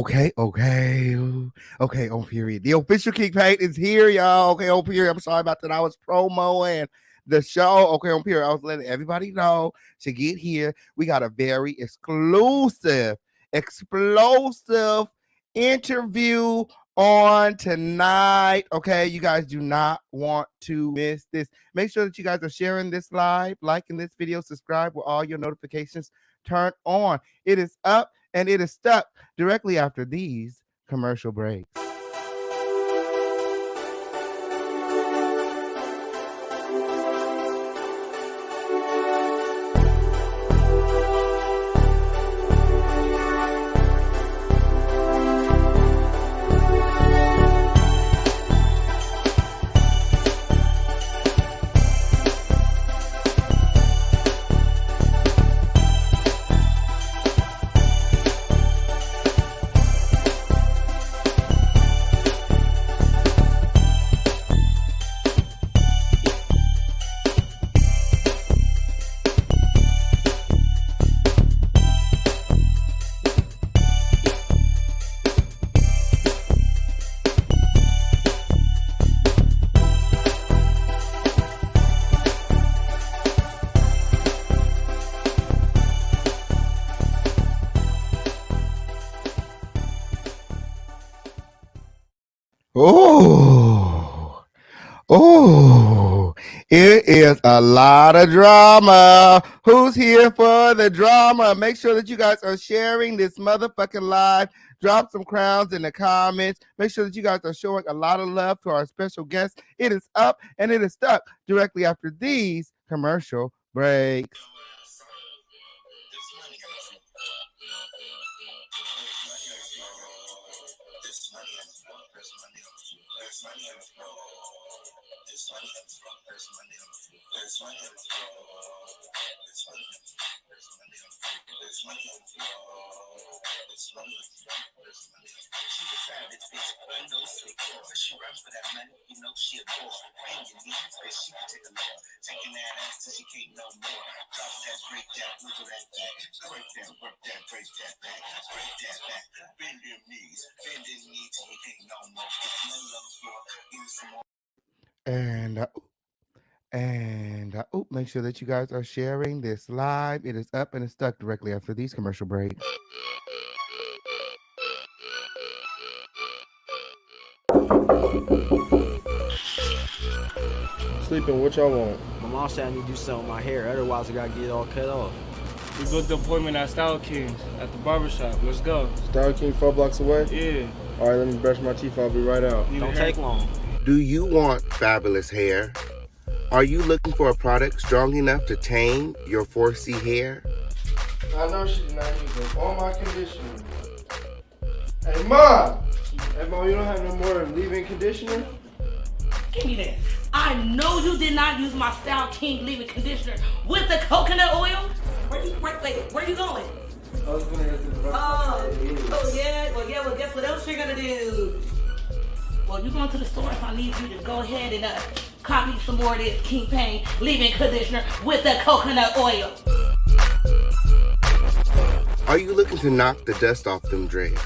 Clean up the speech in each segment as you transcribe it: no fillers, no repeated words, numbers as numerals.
Okay. Okay. Okay, on period. The official Kick Paint is here, y'all. Okay, on period. I'm sorry about that. I was promoing the show. Okay, on period. I was letting everybody know to get here. We got a very exclusive, explosive interview on tonight. Okay, you guys do not want to miss this. Make sure that you guys are sharing this live, liking this video, subscribe with all your notifications turned on. It is up and it is stuck directly after these commercial breaks. Oh, it is a lot of drama. Who's here for the drama? Make sure that you guys are sharing this motherfucking live. Drop some crowns in the comments. Make sure that you guys are showing a lot of love to our special guest. It is up and it is stuck directly after these commercial breaks. Make sure that you guys are sharing this live. It is up and it's stuck directly after these commercial breaks. Sleeping, what y'all want? My mom said I need to do something with my hair, otherwise I gotta get it all cut off. We booked the appointment at Style Kings at the barbershop. Let's go. Style King 4 blocks away? Yeah. All right, let me brush my teeth. I'll be right out. Don't take long. Do you want fabulous hair? Are you looking for a product strong enough to tame your 4C hair? I know she did not use up all my conditioner. Hey, Mom! Hey, Mom, you don't have no more leave-in conditioner? Give me that. I know you did not use my Style King leave-in conditioner with the coconut oil. Where you going? I was gonna go to the Well, guess what else you're gonna do? Well, you're going to the store, so I need you to go ahead and cop me some more of this King Pain leave-in conditioner with the coconut oil. Are you looking to knock the dust off them dreads?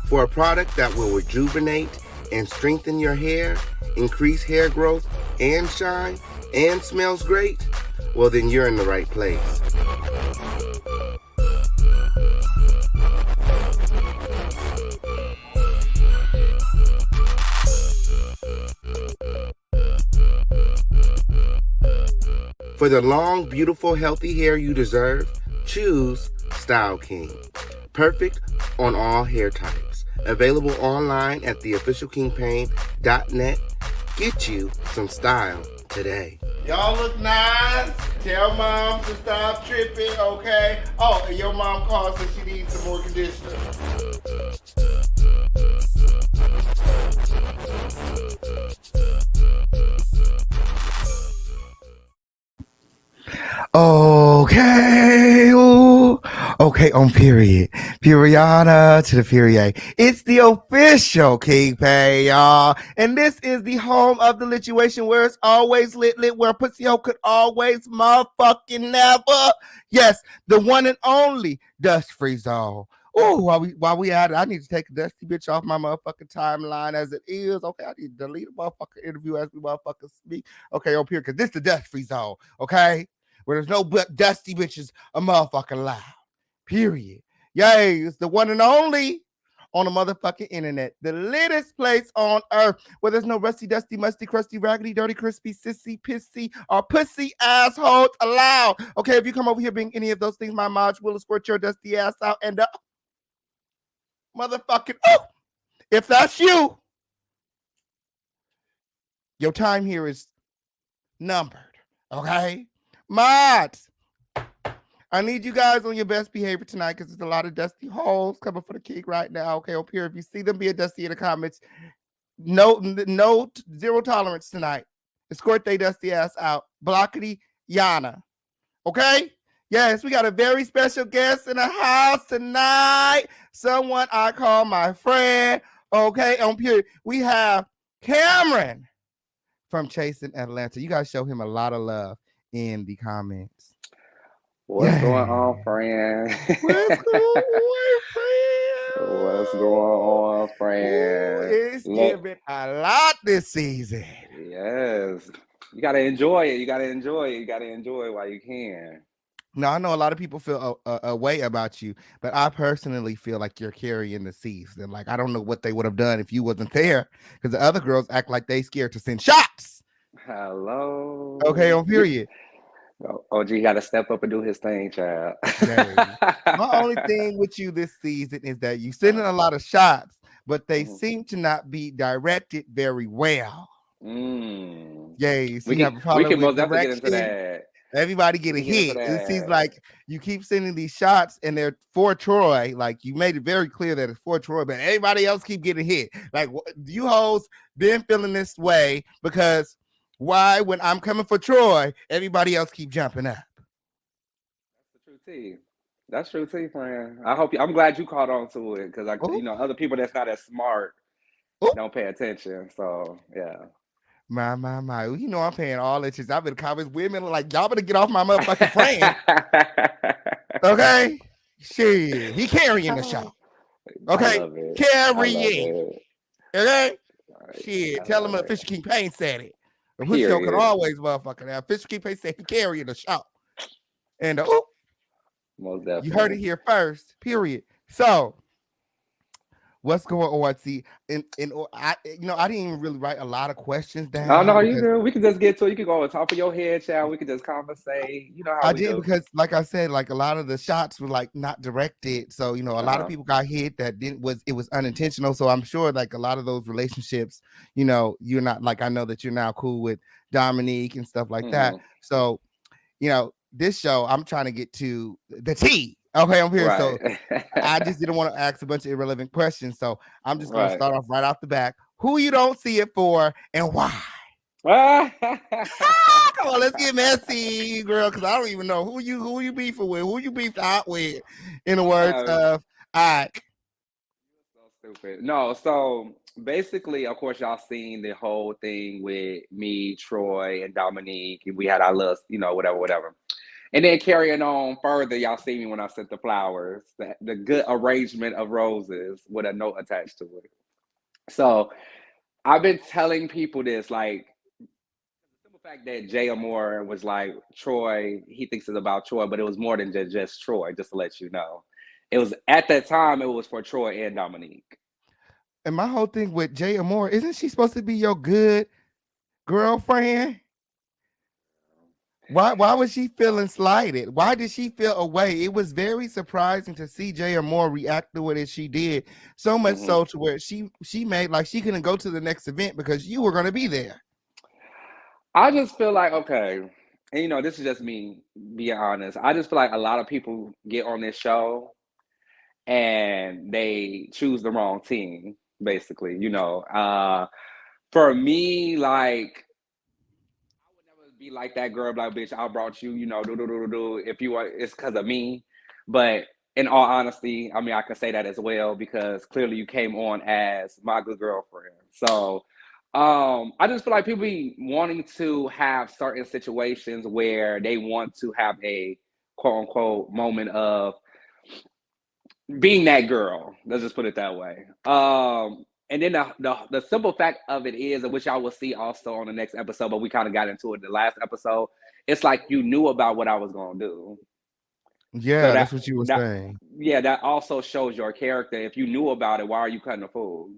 For a product that will rejuvenate and strengthen your hair, increase hair growth and shine, and smells great? Well, then you're in the right place. For the long, beautiful, healthy hair you deserve, choose Style King. Perfect on all hair types. Available online at theofficialkingpain.net. Get you some style today. Y'all look nice. Tell Mom to stop tripping, okay? Oh, and your mom calls and she needs some more conditioner. Okay, ooh. Okay, on period. Periada to the period. It's the official King Pay, y'all. And this is the home of the lituation where it's always lit, where pussy hoe could always motherfucking never. Yes, the one and only Dust Free Zone. Oh, while we at it, I need to take a dusty bitch off my motherfucking timeline as it is. Okay, I need to delete a motherfucking interview as we motherfucking speak. Okay, on period, because this is the Dust Free Zone, okay? Where there's no dusty bitches a motherfucking loud. Period. Yay, it's the one and only on the motherfucking internet. The littest place on earth where there's no rusty, dusty, musty, crusty, raggedy, dirty, crispy, sissy, pissy, or pussy assholes allowed. Okay, if you come over here being any of those things, my Marge will escort your dusty ass out and motherfucking, if that's you, your time here is numbered. Okay? Mods, I need you guys on your best behavior tonight because there's a lot of dusty holes coming for the king right now. Okay, up here, if you see them being dusty in the comments, no, zero tolerance tonight. Escort they dusty ass out. Blockity Yana. Okay? Yes, we got a very special guest in the house tonight. Someone I call my friend. Okay, on period. We have Cameron from Chasing Atlanta. You guys show him a lot of love in the comments. What's going on, friend? What's going on, friend? What's going on, friend? Ooh, it's giving a lot this season. Yes. You gotta enjoy it. You gotta enjoy it. You gotta enjoy it while you can. Now, I know a lot of people feel a way about you, but I personally feel like you're carrying the season. Like, I don't know what they would have done if you wasn't there, because the other girls act like they scared to send shots. Hello. Okay, on period. OG got to step up and do his thing, child. My only thing with you this season is that you send in a lot of shots, but they seem to not be directed very well. Yay, so we can most definitely get into that. Everybody get a hit. It seems like you keep sending these shots and they're for Troy. Like, you made it very clear that it's for Troy, but everybody else keep getting hit. Like, you hoes been feeling this way because why, when I'm coming for Troy, everybody else keep jumping up? That's the true tea. That's true tea, friend. I'm glad you caught on to it because other people that's not as smart don't pay attention. So yeah. My. You know I'm paying all attention. I've been comments. Women are like, y'all better get off my motherfucking friend. Okay? Shit. He carrying the show. Okay? Carrying. Okay? Shit. Tell him Official King Pain said it. The pussy can always motherfucking have. Official King Pain said he carrying the show. And most definitely. You heard it here first. Period. So what's going on? See, I didn't even really write a lot of questions down. Oh no, you do. We can just get to it. You can go on top of your head, child. We can just conversate. You know how I did because, like I said, like a lot of the shots were like not directed. So a lot of people got hit that it was unintentional. So I'm sure like a lot of those relationships, you're not like, I know that you're now cool with Dominique and stuff like that. So this show, I'm trying to get to the tea Okay, I'm here. So Right. I just didn't want to ask a bunch of irrelevant questions. So I'm just gonna Right. start off right off the back. Who you don't see it for and why? Come on, let's get messy, girl, because I don't even know who you beefing with, who you beefed out with, in the words of Ike. So stupid. No, so basically, of course, y'all seen the whole thing with me, Troy, and Dominique, and we had our list, whatever. And then carrying on further, y'all see me when I sent the flowers, the good arrangement of roses with a note attached to it. So I've been telling people this, like, the simple fact that Jay Amore was like, Troy, he thinks it's about Troy, but it was more than just Troy, just to let you know. It was, at that time, it was for Troy and Dominique. And my whole thing with Jay Amore, isn't she supposed to be your good girlfriend? Why was she feeling slighted? Why did she feel away? It was very surprising to see Jay Amore react to it as she did. So much so to where she made like she couldn't go to the next event because you were gonna be there. I just feel like, okay, and this is just me being honest. I just feel like a lot of people get on this show and they choose the wrong team, basically. For me, like, I would never be like that girl, like, bitch, I brought you, do. If you want, it's because of me. But in all honesty, I mean, I can say that as well because clearly you came on as my good girlfriend. So I just feel like people be wanting to have certain situations where they want to have a quote unquote moment of being that girl. Let's just put it that way. And then the simple fact of it is, which I will see also on the next episode, but we kind of got into it in the last episode. It's like you knew about what I was gonna do. Yeah, So that's what you were saying. Yeah, that also shows your character. If you knew about it, why are you cutting the fool?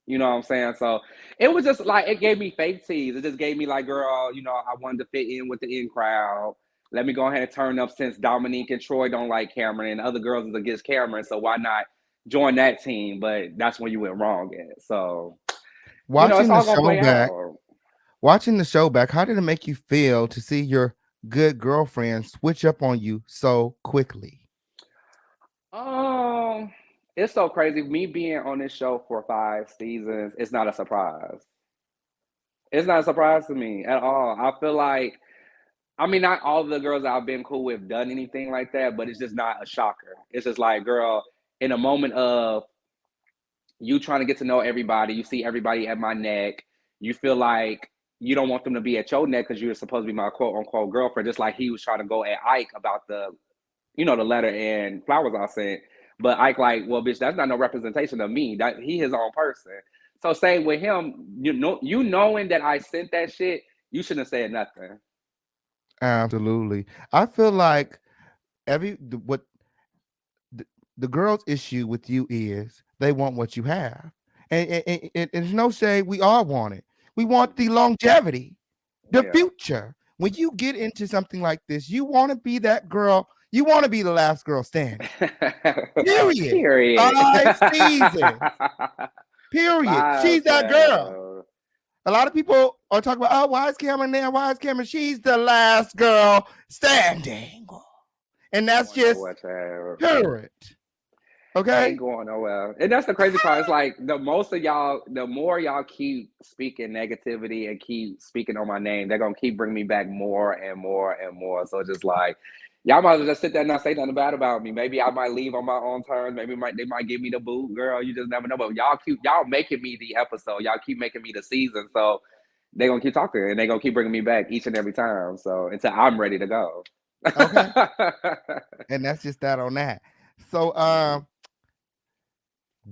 You know what I'm saying? So it was just like, it gave me fake tease. It just gave me like, girl, I wanted to fit in with the in crowd. Let me go ahead and turn up since Dominique and Troy don't like Cameron and other girls is against Cameron. So why not join that team? But that's when you went wrong at. So, it's all gonna play out. Watching the show back, how did it make you feel to see your good girlfriend switch up on you so quickly? It's so crazy. Me being on this show for 5 seasons, it's not a surprise. It's not a surprise to me at all. I feel like, I mean, not all of the girls I've been cool with done anything like that, but it's just not a shocker. It's just like, girl, in a moment of you trying to get to know everybody, you see everybody at my neck, you feel like you don't want them to be at your neck because you're supposed to be my quote unquote girlfriend, just like he was trying to go at Ike about the letter and flowers I sent. But Ike like, well, bitch, that's not no representation of me. That he his own person. So same with him, you knowing that I sent that shit, you shouldn't have said nothing. Absolutely. I feel like the girl's issue with you is they want what you have. And there's no shade, we all want it. We want the longevity, the future. When you get into something like this, you want to be that girl. You want to be the last girl standing. Period. 5 seasons. Period. She's that girl. A lot of people are talking about, oh, why is Cameron there? Why is Cameron? She's the last girl standing. And that's just period. Okay. Ain't going nowhere. And that's the crazy part. It's like the more y'all keep speaking negativity and keep speaking on my name, they're gonna keep bringing me back more and more and more. So just like, y'all might as well just sit there and not say nothing bad about me. Maybe I might leave on my own terms. Maybe they might give me the boot, girl. You just never know. But y'all making me the episode. Y'all keep making me the season. So they're gonna keep talking and they're gonna keep bringing me back each and every time. So until I'm ready to go. Okay. And that's just that on that. So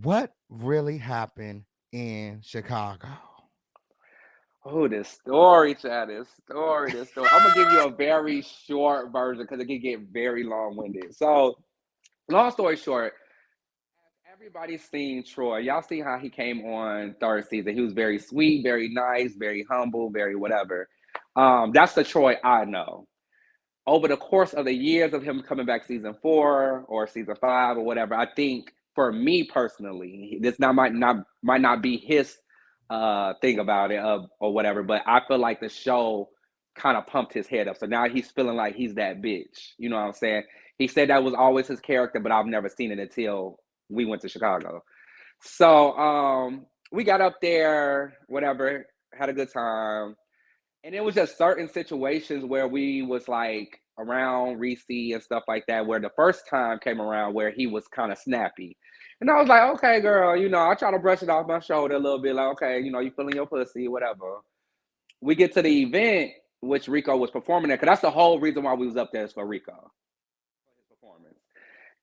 what really happened in Chicago? Oh, this story, Chad. This story. I'm gonna give you a very short version because it can get very long-winded. So, long story short, everybody's seen Troy. Y'all see how he came on third season. He was very sweet, very nice, very humble, very whatever. That's the Troy I know. Over the course of the years of him coming back season 4 or season 5 or whatever, I think for me personally, this might not be his thing about it or whatever, but I feel like the show kind of pumped his head up. So now he's feeling like he's that bitch. You know what I'm saying? He said that was always his character, but I've never seen it until we went to Chicago. So we got up there, whatever, had a good time. And it was just certain situations where we was like around Reese and stuff like that, where the first time came around where he was kind of snappy. And I was like, okay, girl, I try to brush it off my shoulder a little bit, like, okay, you feeling your pussy, whatever. We get to the event, which Rico was performing at, because that's the whole reason why we was up there is for Rico. For his performance.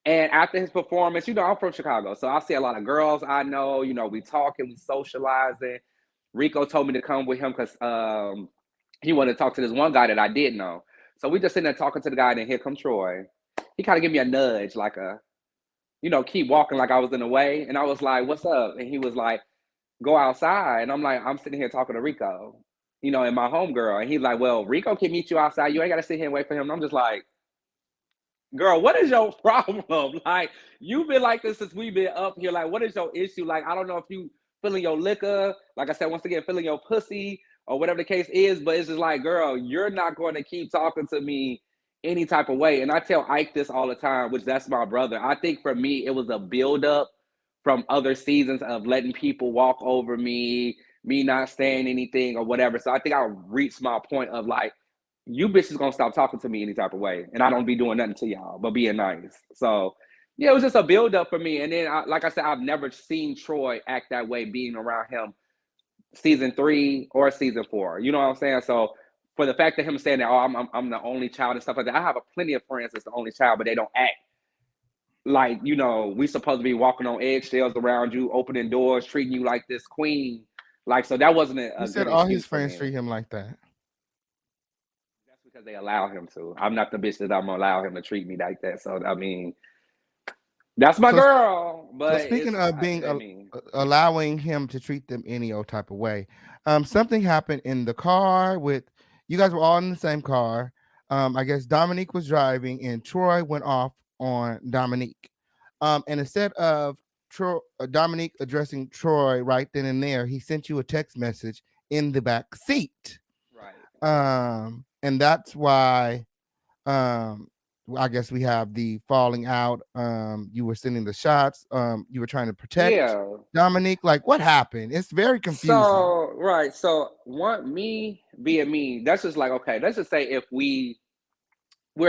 And after his performance, I'm from Chicago, so I see a lot of girls I know, we talking, we socializing. Rico told me to come with him because he wanted to talk to this one guy that I did know. So we just sitting there talking to the guy, and then here come Troy. He kind of gave me a nudge, like keep walking like I was in the way. And I was like, what's up? And he was like, go outside. And I'm like, I'm sitting here talking to Rico, and my homegirl. And he's like, well, Rico can meet you outside. You ain't got to sit here and wait for him. And I'm just like, girl, what is your problem? Like, you've been like this since we've been up here. Like, what is your issue? Like, I don't know if you feeling your liquor, like I said, once again, feeling your pussy or whatever the case is, but it's just like, girl, you're not going to keep talking to me any type of way. And I tell Ike this all the time, which that's my brother. I think for me, it was a buildup from other seasons of letting people walk over me not saying anything or whatever. So I think I reached my point of like, you bitches gonna stop talking to me any type of way, and I don't be doing nothing to y'all but being nice. So yeah, it was just a build up for me. And then, like I said, I've never seen Troy act that way being around him season 3 or season 4. You know what I'm saying? So for the fact that him saying that, oh, I'm the only child and stuff like that, I have plenty of friends that's the only child, but they don't act like, we supposed to be walking on eggshells around you, opening doors, treating you like this queen. Like, so that wasn't a He said good all excuse his for friends me. treat him like that. That's because they allow him to. I'm not the bitch that I'm gonna allow him to treat me like that. So I mean, that's my girl. But so speaking of being allowing him to treat them any old type of way, something happened in the car with you guys were all in the same car. I guess Dominique was driving and Troy went off on Dominique. And instead of Dominique addressing Troy right then and there, he sent you a text message in the back seat. Right. And that's why I guess we have the falling out. You were sending the shots. You were trying to protect Dominique. Like, what happened? It's very confusing. So right. So me being me, that's just like, okay, let's just say if we're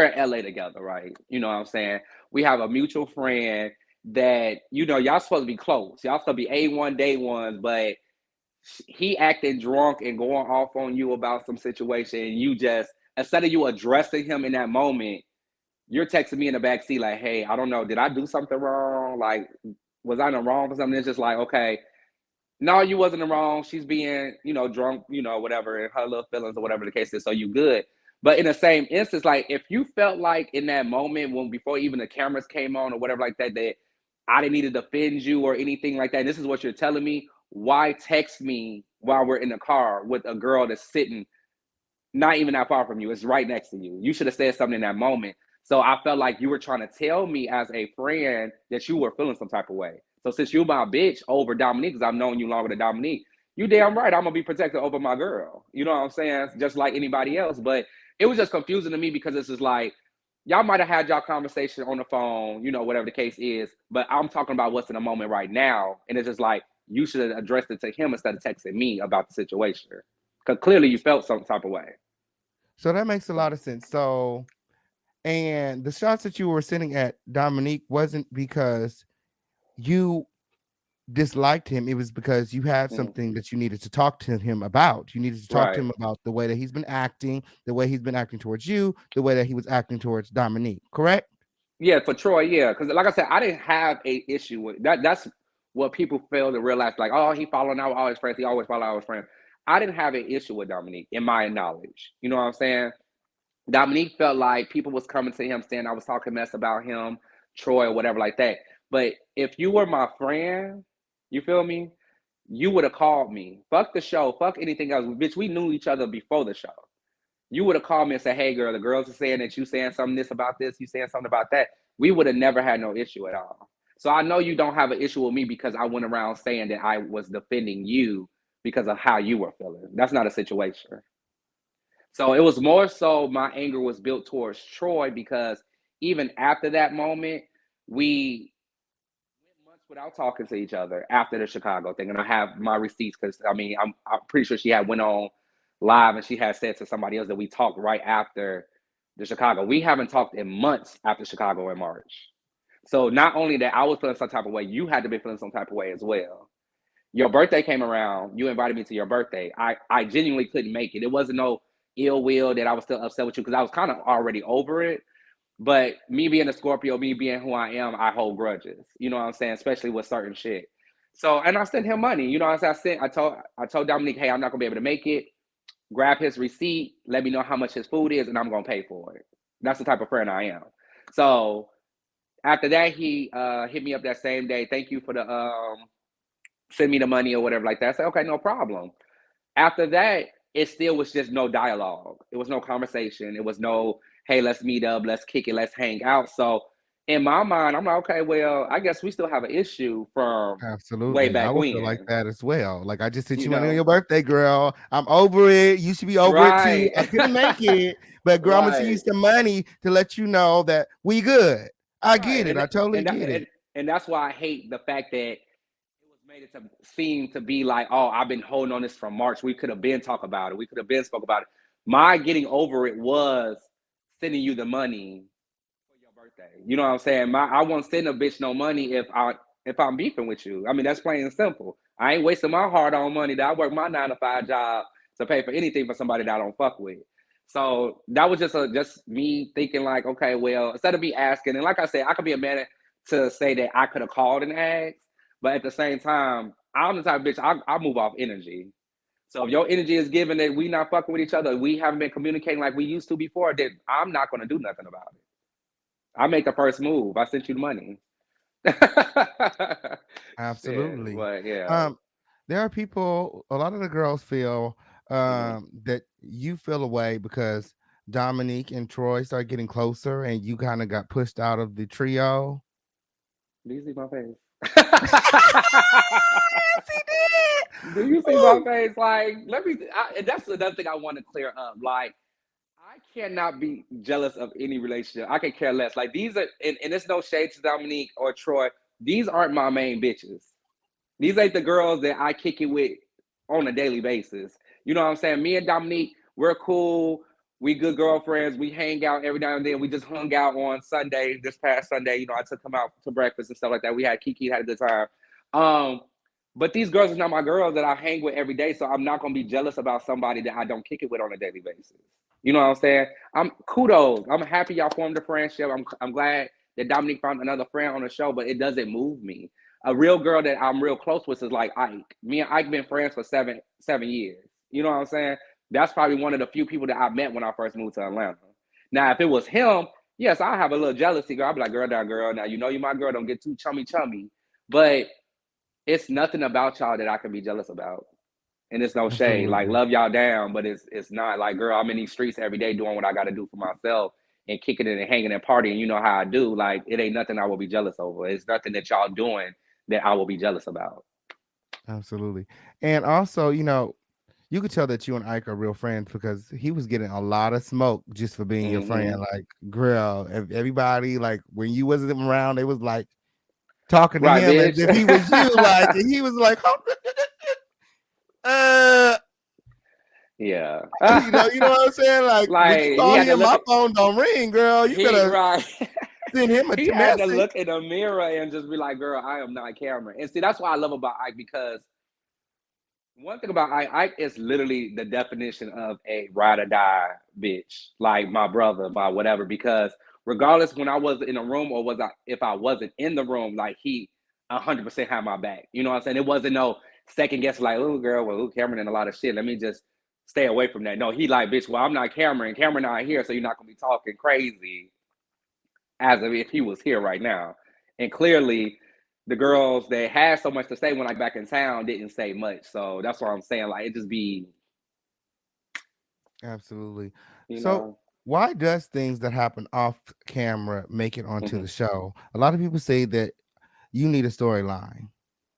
in LA together, right? You know what I'm saying? We have a mutual friend that, y'all supposed to be close. Y'all supposed to be A1 day ones, but he acting drunk and going off on you about some situation. And you just, instead of you addressing him in that moment, you're texting me in the back seat like, hey, I don't know, did I do something wrong? Like, was I in the wrong for something? It's just like, okay, no, you wasn't in the wrong. She's being, drunk, whatever, and her little feelings or whatever the case is. So you good. But in the same instance, like if you felt like in that moment before even the cameras came on or whatever like that, that I didn't need to defend you or anything like that, this is what you're telling me, why text me while we're in the car with a girl that's sitting not even that far from you? It's right next to you. You should have said something in that moment. So I felt like you were trying to tell me as a friend that you were feeling some type of way. So since you my bitch over Dominique, because I've known you longer than Dominique, you damn right I'm going to be protected over my girl. You know what I'm saying? Just like anybody else. But it was just confusing to me because it's just like, y'all might have had y'all conversation on the phone, whatever the case is, but I'm talking about what's in the moment right now. And it's just like, you should have addressed it to him instead of texting me about the situation. Because clearly you felt some type of way. So that makes a lot of sense. So, and the shots that you were sending at Dominique wasn't because you disliked him. It was because you had something that you needed to talk to him about. You needed to talk to him about the way that he's been acting, the way he's been acting towards you, the way that he was acting towards Dominique, correct? Yeah, for Troy, yeah. Because like I said, I didn't have a issue with that. That's what people fail to realize. Like, oh, he following out all his friends. He always follow all his friends. I didn't have an issue with Dominique, in my knowledge. You know what I'm saying? Dominique felt like people was coming to him saying I was talking mess about him, Troy, or whatever like that. But if you were my friend, you feel me? You would have called me. Fuck the show. Fuck anything else. Bitch, we knew each other before the show. You would have called me and said, hey, girl, the girls are saying that you saying something this about this, you saying something about that. We would have never had no issue at all. So I know you don't have an issue with me because I went around saying that I was defending you because of how you were feeling. That's not a situation. So it was more so my anger was built towards Troy because even after that moment, we went months without talking to each other after the Chicago thing. And I have my receipts because I mean, I'm pretty sure she had went on live and she had said to somebody else that we talked right after the Chicago. We haven't talked in months after Chicago in March. So not only that I was feeling some type of way, you had to be feeling some type of way as well. Your birthday came around, you invited me to your birthday. I genuinely couldn't make it. It wasn't no ill will that I was still upset with you because I was kind of already over it. But me being a Scorpio, me being who I am, I hold grudges. You know what I'm saying? Especially with certain shit. So, and I sent him money. You know what I'm saying? I told Dominique, hey, I'm not gonna be able to make it. Grab his receipt, let me know how much his food is, and I'm gonna pay for it. That's the type of friend I am. So after that, he hit me up that same day. Thank you for the send me the money or whatever like that. I said, okay, no problem. After that, it still was just no dialogue. It was no conversation. It was no, hey, let's meet up, let's kick it, let's hang out. So in my mind, I'm like, okay, well, I guess we still have an issue from way Absolutely. I back would feel like when, that as well. Like, I just sent you you money on know? your birthday, girl. I'm over it. You should be over it too. Right. I couldn't make it, but girl, I'm gonna send you Right. some money to let you know that we good. I Right. get it. I totally And that get it. and that's why I hate the fact that it was made it to seem to be like, oh, I've been holding on this from March. We could have been talk about it. We could have been spoke about it. My getting over it was sending you the money for your birthday. You know what I'm saying? I won't send a bitch no money if I'm beefing with you. I mean, that's plain and simple. I ain't wasting my hard on money that I work my 9 to 5 job to pay for anything for somebody that I don't fuck with. So that was just me thinking like, okay, well, instead of me asking, and like I said, I could be a man to say that I could have called and asked, but at the same time, I'm the type of bitch I move off energy. So if your energy is given that we not fucking with each other, we haven't been communicating like we used to before, then I'm not gonna do nothing about it. I make the first move. I sent you the money. Shit, Absolutely. but yeah. Um, there are people, a lot of the girls feel Hmm. that you feel away because Dominique and Troy start getting closer and you kind of got pushed out of the trio. Do you see my face? Yes, he did. Do you see my Woo. face? Like, let me. And that's another thing I want to clear up. Like, I cannot be jealous of any relationship. I can care less. Like, these are, and it's no shade to Dominique or Troy. These aren't my main bitches. These ain't the girls that I kick it with on a daily basis. You know what I'm saying? Me and Dominique, we're cool. We good girlfriends. We hang out every now and then. We just hung out on Sunday, this past Sunday. You know, I took them out to breakfast and stuff like that. We had Kiki, had a good time. Um, but these girls are not my girls that I hang with every day. So I'm not gonna be jealous about somebody that I don't kick it with on a daily basis. You know what I'm saying? I'm kudos. I'm happy y'all formed a friendship. I'm glad that Dominique found another friend on the show, but it doesn't move me. A real girl that I'm real close with is like Ike. Me and Ike been friends for seven years. You know what I'm saying? That's probably one of the few people that I met when I first moved to Atlanta. Now, if it was him, yes, I have a little jealousy, girl. I'd be like, girl, down, girl. Now you know you my girl. Don't get too chummy. But it's nothing about y'all that I can be jealous about. And it's no shade. Like Absolutely. love y'all down, but it's not like, girl, I'm in these streets every day doing what I gotta do for myself and kicking it and hanging and partying. You know how I do. Like it ain't nothing I will be jealous over. It's nothing that y'all doing that I will be jealous about. Absolutely. And also, you could tell that you and Ike are real friends because he was getting a lot of smoke just for being your Hmm. friend. Like, girl, everybody, like, when you wasn't around, they was like talking to Right, him as bitch. if he was you. Like, and he was like, uh, Yeah. you know what I'm saying? Like, when Like you he call had to him, my look at phone don't ring, girl. You he better right. send him a He had to message. look in the mirror and just be like, girl, I am not Cameron. And see, that's what I love about Ike because one thing about Ike is literally the definition of a ride or die bitch, like my brother, my whatever. Because regardless, when I was in a room or was I if I wasn't in the room, like he 100% had my back. You know what I'm saying? It wasn't no second guess, like, oh girl, well, Cameron and a lot of shit. Let me just stay away from that. No, he like, bitch. Well, I'm not Cameron. Cameron not here, so you're not gonna be talking crazy as if he was here right now. And clearly, the girls that had so much to say when I back in town didn't say much. So that's what I'm saying. Like it just be, Absolutely. you So, know. why does things that happen off camera make it onto Hmm. the show? A lot of people say that you need a storyline.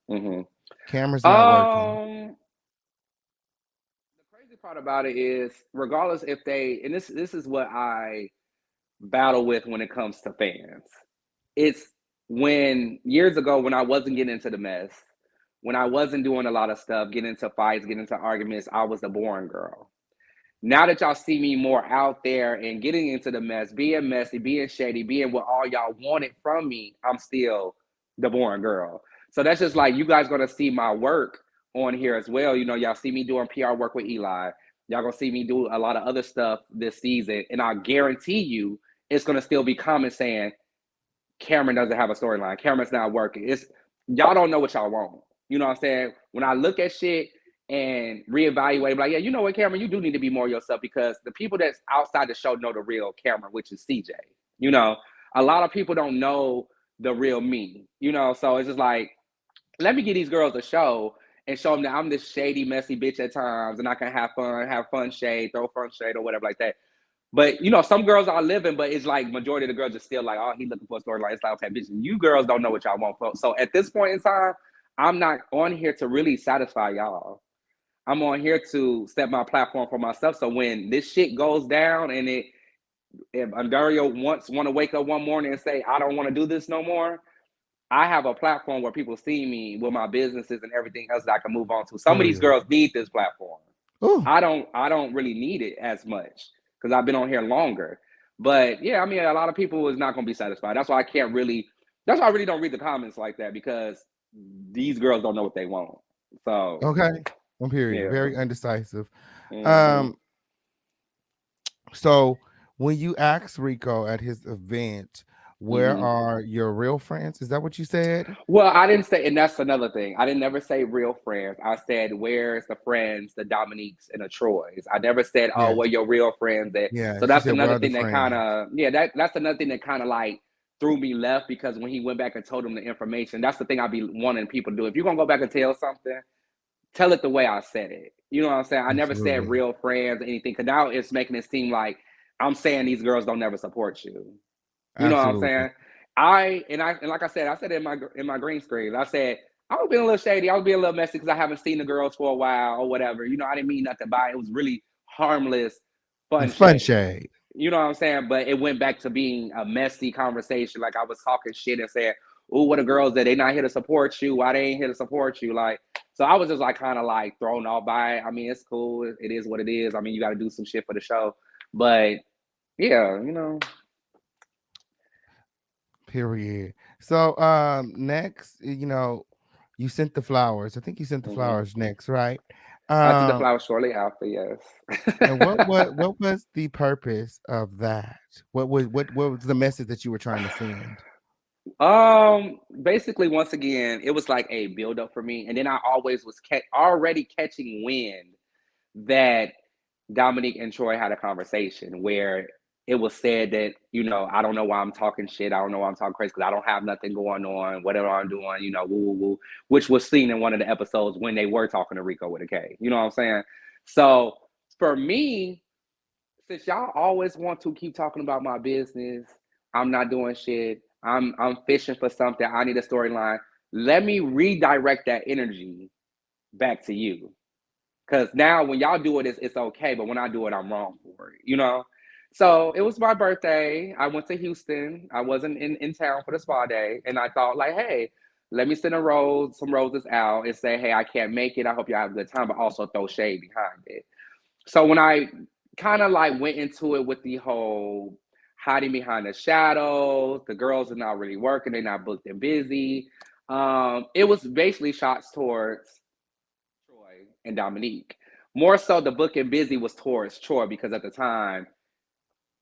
Hmm. Camera's not working. The crazy part about it is, regardless if they, and this is what I battle with when it comes to fans. It's when years ago when I wasn't getting into the mess, when I wasn't doing a lot of stuff, getting into fights, getting into arguments, I was the boring girl. Now that y'all see me more out there and getting into the mess, being messy, being shady, being what all y'all wanted from me, I'm still the boring girl. So that's just like you guys gonna see my work on here as well. You know, y'all see me doing PR work with Eli. Y'all gonna see me do a lot of other stuff this season, and I guarantee you, it's gonna still be comments saying Cameron doesn't have a storyline. Cameron's not working. It's y'all don't know what y'all want. You know what I'm saying? When I look at shit and reevaluate, like, yeah, you know what, Cameron, you do need to be more yourself because the people that's outside the show know the real Cameron, which is CJ. You know, a lot of people don't know the real me. You know, so it's just like, let me give these girls a show and show them that I'm this shady, messy bitch at times, and I can have fun shade, throw fun shade or whatever like that. But you know, some girls are living, but it's like majority of the girls are still like, oh, he looking for a storyline. It's like, okay, bitch, you girls don't know what y'all want. So at this point in time, I'm not on here to really satisfy y'all. I'm on here to set my platform for myself. So when this shit goes down and if Andario want to wake up one morning and say, I don't want to do this no more, I have a platform where people see me with my businesses and everything else that I can move on to. Some of these girls need this platform. Ooh. I don't really need it as much because I've been on here longer. But yeah, I mean, a lot of people is not going to be satisfied. That's why I really don't read the comments like that because these girls don't know what they want. So Okay. On period. yeah. Very undecisive. Mhm. So when you asked Rico at his event, where Mhm. are your real friends? Is that what you said? Well, I didn't say, and that's another thing. I didn't never say real friends. I said, where's the friends, the Dominiques and the Troys? I never said, oh, Yes. where your real friends at? Yeah. So She that's said, where another are the thing that friends? kind of, yeah, that's another thing that kind of like threw me left because when he went back and told him the information, that's the thing I be wanting people to do. If you're going to go back and tell something, tell it the way I said it. You know what I'm saying? I never said Absolutely. real friends or anything because now it's making it seem like I'm saying these girls don't never support you. You know what I'm Absolutely. saying? And like I said it in my green screen. I said I was being a little shady. I was being a little messy because I haven't seen the girls for a while or whatever. You know, I didn't mean nothing by it. It was really harmless, fun It's fun shade. shade. You know what I'm saying? But it went back to being a messy conversation. Like I was talking shit and saying, "Ooh, what the girls that they not here to support you? Why they ain't here to support you?" Like, so I was just like kind of like thrown off by it. I mean, it's cool. It is what it is. I mean, you got to do some shit for the show, but yeah, you know. Period. So next, you sent the flowers. I think you sent the Mhm. flowers next, right? I sent the Um flowers shortly after, yes. and what was the purpose of that? What was the message that you were trying to send? Basically, once again, it was like a build up for me, and then I always was already catching wind that Dominique and Troy had a conversation where it was said that, you know, I don't know why I'm talking shit. I don't know why I'm talking crazy because I don't have nothing going on, whatever I'm doing, you know, woo, woo, woo, which was seen in one of the episodes when they were talking to Rico with a K. You know what I'm saying? So for me, since y'all always want to keep talking about my business, I'm not doing shit. I'm fishing for something. I need a storyline. Let me redirect that energy back to you. Cause now when y'all do it, it's okay, but when I do it, I'm wrong for it, you know? So it was my birthday. I went to Houston. I wasn't in town for the spa day. And I thought, like, hey, let me send some roses out and say, hey, I can't make it. I hope y'all have a good time, but also throw shade behind it. So when I kind of like went into it with the whole hiding behind the shadows, the girls are not really working, they're not booked and busy. It was basically shots towards Troy and Dominique. More so, the book and busy was towards Troy because at the time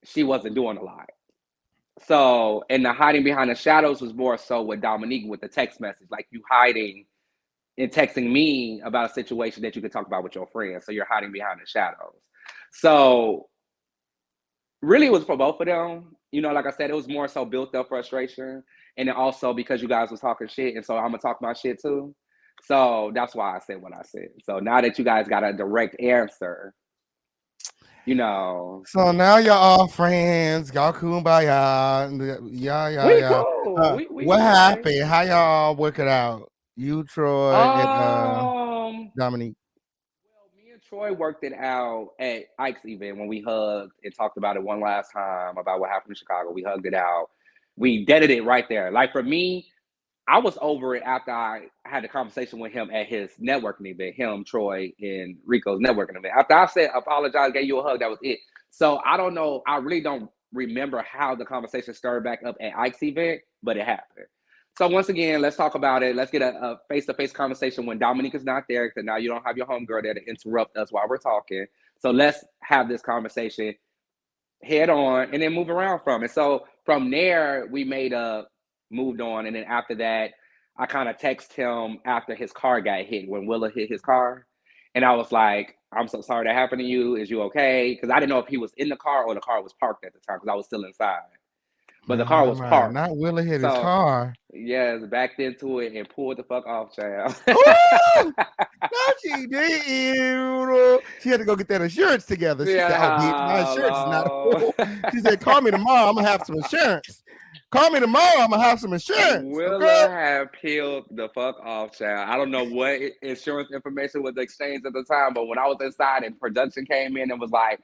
she wasn't doing a lot. So, and the hiding behind the shadows was more so with Dominique with the text message, like you hiding and texting me about a situation that you could talk about with your friends. So you're hiding behind the shadows. So really it was for both of them. You know, like I said, it was more so built up frustration. And then also because you guys was talking shit. And so I'm gonna talk my shit too. So that's why I said what I said. So now that you guys got a direct answer, you know. So now y'all all friends, y'all kumbaya, We yeah. cool. What We okay. happened? How y'all work it out? You, Troy, and Um Dominique. Well, me and Troy worked it out at Ike's event when we hugged and talked about it one last time about what happened in Chicago. We hugged it out. We deaded it right there. Like for me, I was over it after I had the conversation with him at his networking event, him, Troy, and Rico's networking event. After I said, apologize, gave you a hug, that was it. So I don't know. I really don't remember how the conversation started back up at Ike's event, but it happened. So once again, let's talk about it. Let's get a face-to-face conversation when Dominique is not there, because now you don't have your homegirl there to interrupt us while we're talking. So let's have this conversation head on and then move around from it. So from there, we moved on. And then after that, I kind of texted him after his car got hit, when Willa hit his car. And I was like, I'm so sorry that happened to you. Is you okay? Because I didn't know if he was in the car or the car was parked at the time, because I was still inside. But the car was parked. Not Willa hit his So, car. yes, backed into it and pulled the fuck off, child. Ooh! No, she didn't. She had to go get that insurance together. She said, "Oh, bitch, my insurance is not full." She said, "Call me tomorrow. I'm gonna have some insurance. Call me tomorrow. I'm gonna have some insurance." Willa Okay? had peeled the fuck off, child. I don't know what insurance information was exchanged at the time, but when I was inside and production came in and was like,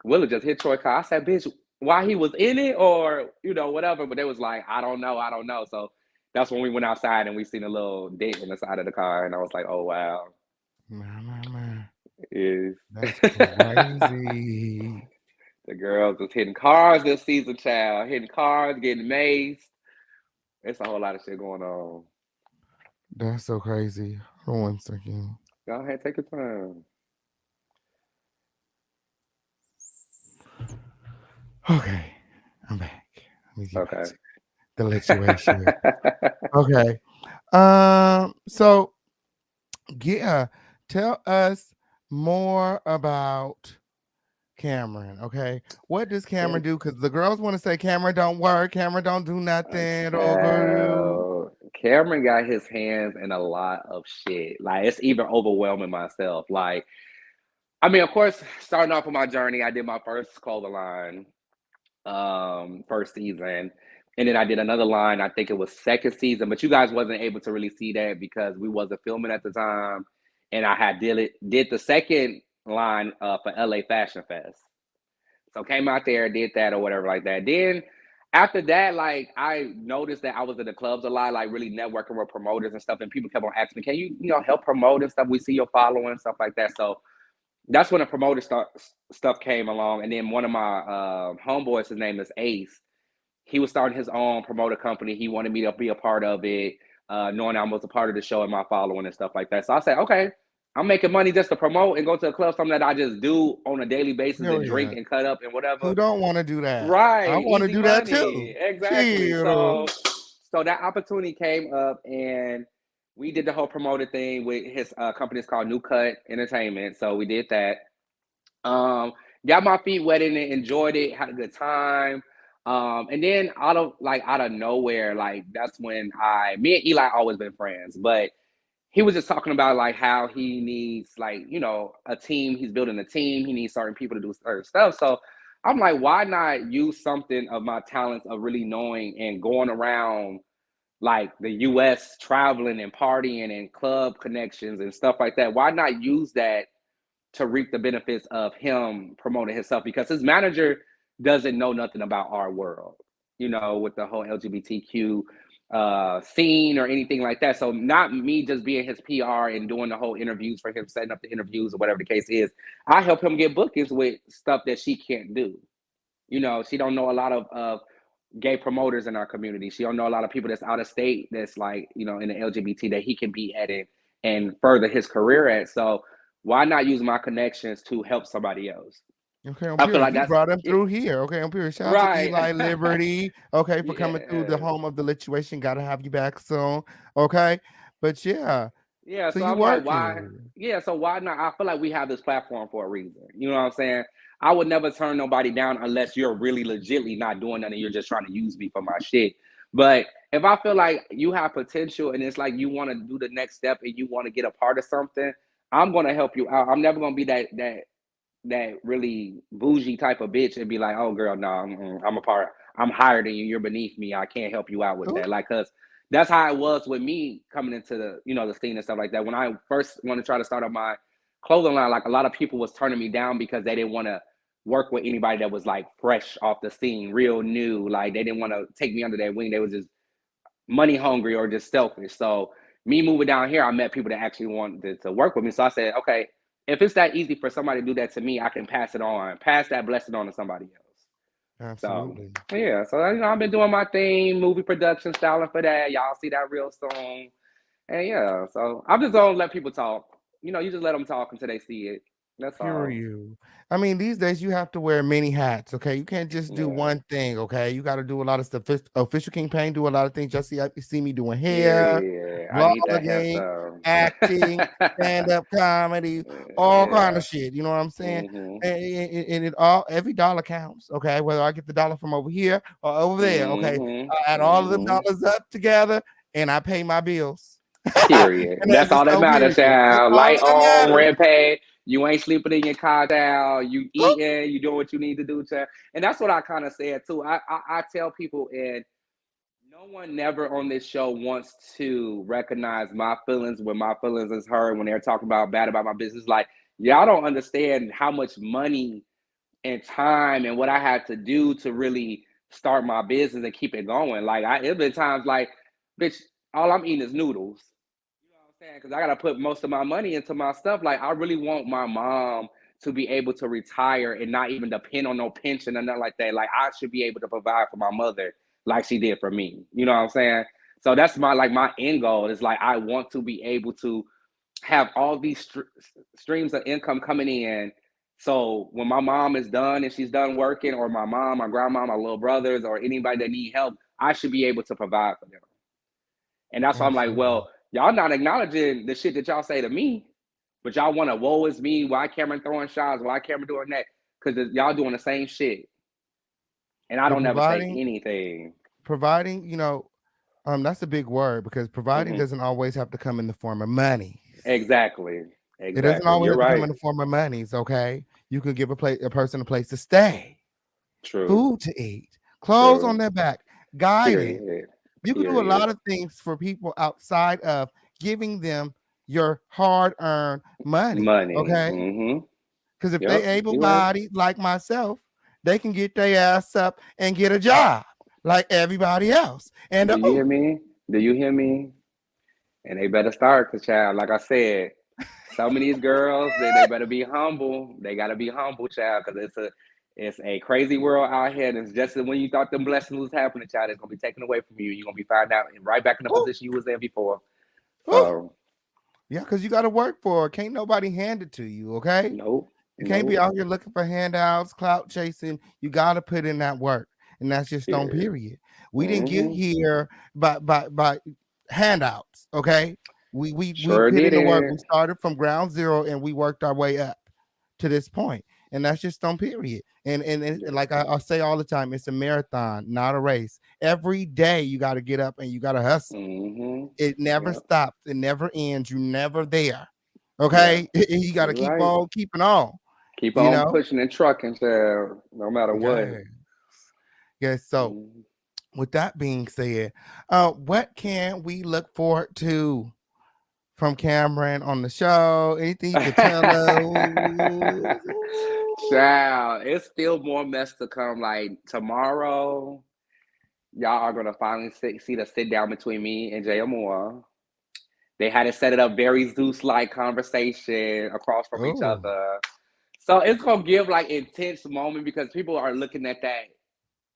Willa just hit Troy car, I said, bitch, why he was in it or, whatever. But they was like, I don't know. So that's when we went outside and we seen a little dent in the side of the car. And I was like, oh, wow. Man. That's crazy. The girls was hitting cars this season, child. Hitting cars, getting maced. It's a whole lot of shit going on. That's so crazy. Hold on 1 second. Go ahead, take your time. Okay, I'm back. Let me get Okay. back to the situation. Okay. So yeah, tell us more about Cameron. Okay, what does Cameron do? Because the girls want to say Cameron don't work, Cameron don't do nothing. Cameron got his hands in a lot of shit. Like, it's even overwhelming myself. Like, I mean, of course, starting off with my journey, I did my first clothing line, first season. And then I did another line, I think it was second season, but you guys wasn't able to really see that because we wasn't filming at the time. And I had did the second line for LA Fashion Fest. So came out there, did that or whatever like that. Then after that, like, I noticed that I was in the clubs a lot, like really networking with promoters and stuff. And people kept on asking me, can you help promote and stuff? We see your following and stuff like that. So that's when the promoter stuff came along. And then one of my homeboys, his name is Ace. He was starting his own promoter company. He wanted me to be a part of it, knowing I was a part of the show and my following and stuff like that. So I said, okay, I'm making money just to promote and go to a club, something that I just do on a daily basis and drink and cut up and whatever. Who don't want to do that? Right. I want to do that too. Exactly. So that opportunity came up and we did the whole promoter thing with his company. It's called New Cut Entertainment. So we did that. Got my feet wet in it, enjoyed it, had a good time. And then out of nowhere, like, that's when me and Eli always been friends, but he was just talking about like how he needs, like, a team. He's building a team. He needs certain people to do certain stuff. So I'm like, why not use something of my talents of really knowing and going around like the US, traveling and partying and club connections and stuff like that? Why not use that to reap the benefits of him promoting himself? Because his manager doesn't know nothing about our world, with the whole LGBTQ scene or anything like that. So not me just being his PR and doing the whole interviews for him, setting up the interviews or whatever the case is. I help him get bookings with stuff that she can't do. She don't know a lot of gay promoters in our community. She don't know a lot of people that's out of state that's like, in the LGBT that he can be at it and further his career at. So why not use my connections to help somebody else? Okay, I feel like you brought him through here. Okay, I'm period. Shout out to Eli Liberty. Okay, for coming through the home of the lituation. Got to have you back soon. Okay, but yeah. So I'm like, why? Yeah, so why not? I feel like we have this platform for a reason. You know what I'm saying? I would never turn nobody down unless you're really legitly not doing nothing. You're just trying to use me for my shit. But if I feel like you have potential and it's like you want to do the next step and you want to get a part of something, I'm going to help you out. I'm never going to be that really bougie type of bitch and be like, oh girl, no, I'm higher than you. You're beneath me. I can't help you out with that. Like, cause that's how it was with me coming into the, the scene and stuff like that. When I first want to try to start up my clothing line, like a lot of people was turning me down because they didn't want to work with anybody that was like fresh off the scene, real new. Like they didn't want to take me under their wing. They was just money hungry or just selfish. So me moving down here, I met people that actually wanted to work with me. So I said, okay, if it's that easy for somebody to do that to me, I can pass that blessing on to somebody else. So Absolutely. yeah, so I've been doing my thing, movie production, styling for that. Y'all see that real soon. And yeah, so I'm just gonna let people talk. You just let them talk until they see it. That's Pure all. you. I mean, these days you have to wear many hats. Okay, you can't just do Yeah. one thing. Okay, you got to do a lot of stuff. Official King Pain do a lot of things. Just see me doing hair, Yeah. I need that vlogging, hairstyle. acting, stand-up comedy, all kind Yeah. of shit. You know what I'm saying? Mhm. And it all every dollar counts. Okay, whether I get the dollar from over here or over there. Okay, Mhm. I add all of them Mhm. dollars up together and I pay my bills. Period. And that's That's all just that no matters, period. That's child. all Light that on, matters. red pay. You ain't sleeping in your car, child. You eating. You doing what you need to do, child. And that's what I kind of said too. I tell people, and no one never on this show wants to recognize my feelings when my feelings is hurt, when they're talking about bad about my business. Like, y'all don't understand how much money and time and what I had to do to really start my business and keep it going. Like, it's been times like, bitch, all I'm eating is noodles. You know what I'm saying? Because I gotta put most of my money into my stuff. Like, I really want my mom to be able to retire and not even depend on no pension or nothing like that. Like, I should be able to provide for my mother like she did for me. You know what I'm saying? So that's my end goal is like I want to be able to have all these streams of income coming in. So when my mom is done and she's done working, or my mom, my grandma, my little brothers, or anybody that need help, I should be able to provide for them. And that's why I'm like, Absolutely. well, y'all not acknowledging the shit that y'all say to me, but y'all want to woe is me. Why Cameron throwing shots? Why Cameron doing that? Because y'all doing the same shit, and I And don't never say providing, anything. that's a big word because providing Hmm. doesn't always have to come in the form of money. Exactly, It doesn't exactly. always You're have to come right. in the form of monies. Okay, you could give a person a place to stay, True, food to eat, clothes on true. their back, guidance. Period. You could do a Period. lot of things for people outside of giving them your hard-earned money. Money. Okay, Hmm. because if they Yep. You right. able-bodied like myself, they can get their ass up and get a job like everybody else. And Do you hear me? Do you hear me? And they better start, cause child, like I said, some of these girls, they better be humble. They gotta be humble, child, cause it's a crazy world out here. And it's just when you thought them blessings was happening, child, it's gonna be taken away from you. You're gonna be found out and right back in the Ooh, position you was in before. ooh. So Yeah, because you got to work for it. Can't nobody hand it to you. Okay. nope, You can't be nope. out here looking for handouts, clout chasing. You got to put in that work, and that's just on Period. period. We didn't get Hmm. here by handouts. Okay, we Sure put did in the work. it. We started from ground zero, and we worked our way up to this point, and that's just on period. And Yeah. like I say all the time, it's a marathon, not a race. Every day you got to get up and you got to hustle. Hmm. It never Yeah. stops. It never ends. You never there. Yeah. Okay, you got to You're keep right. on keeping on. Keep You on know. pushing and trucking, child, no matter what. Yes. Yes. So, Mhm. with that being said, what can we look forward to from Cameron on the show? Anything you could tell us? Child, it's still more mess to come. Like tomorrow, y'all are gonna finally see the sit down between me and Jay Moore. They had to set it up very Zeus-like conversation across from each Oh, other. So it's gonna give like intense moment because people are looking at that.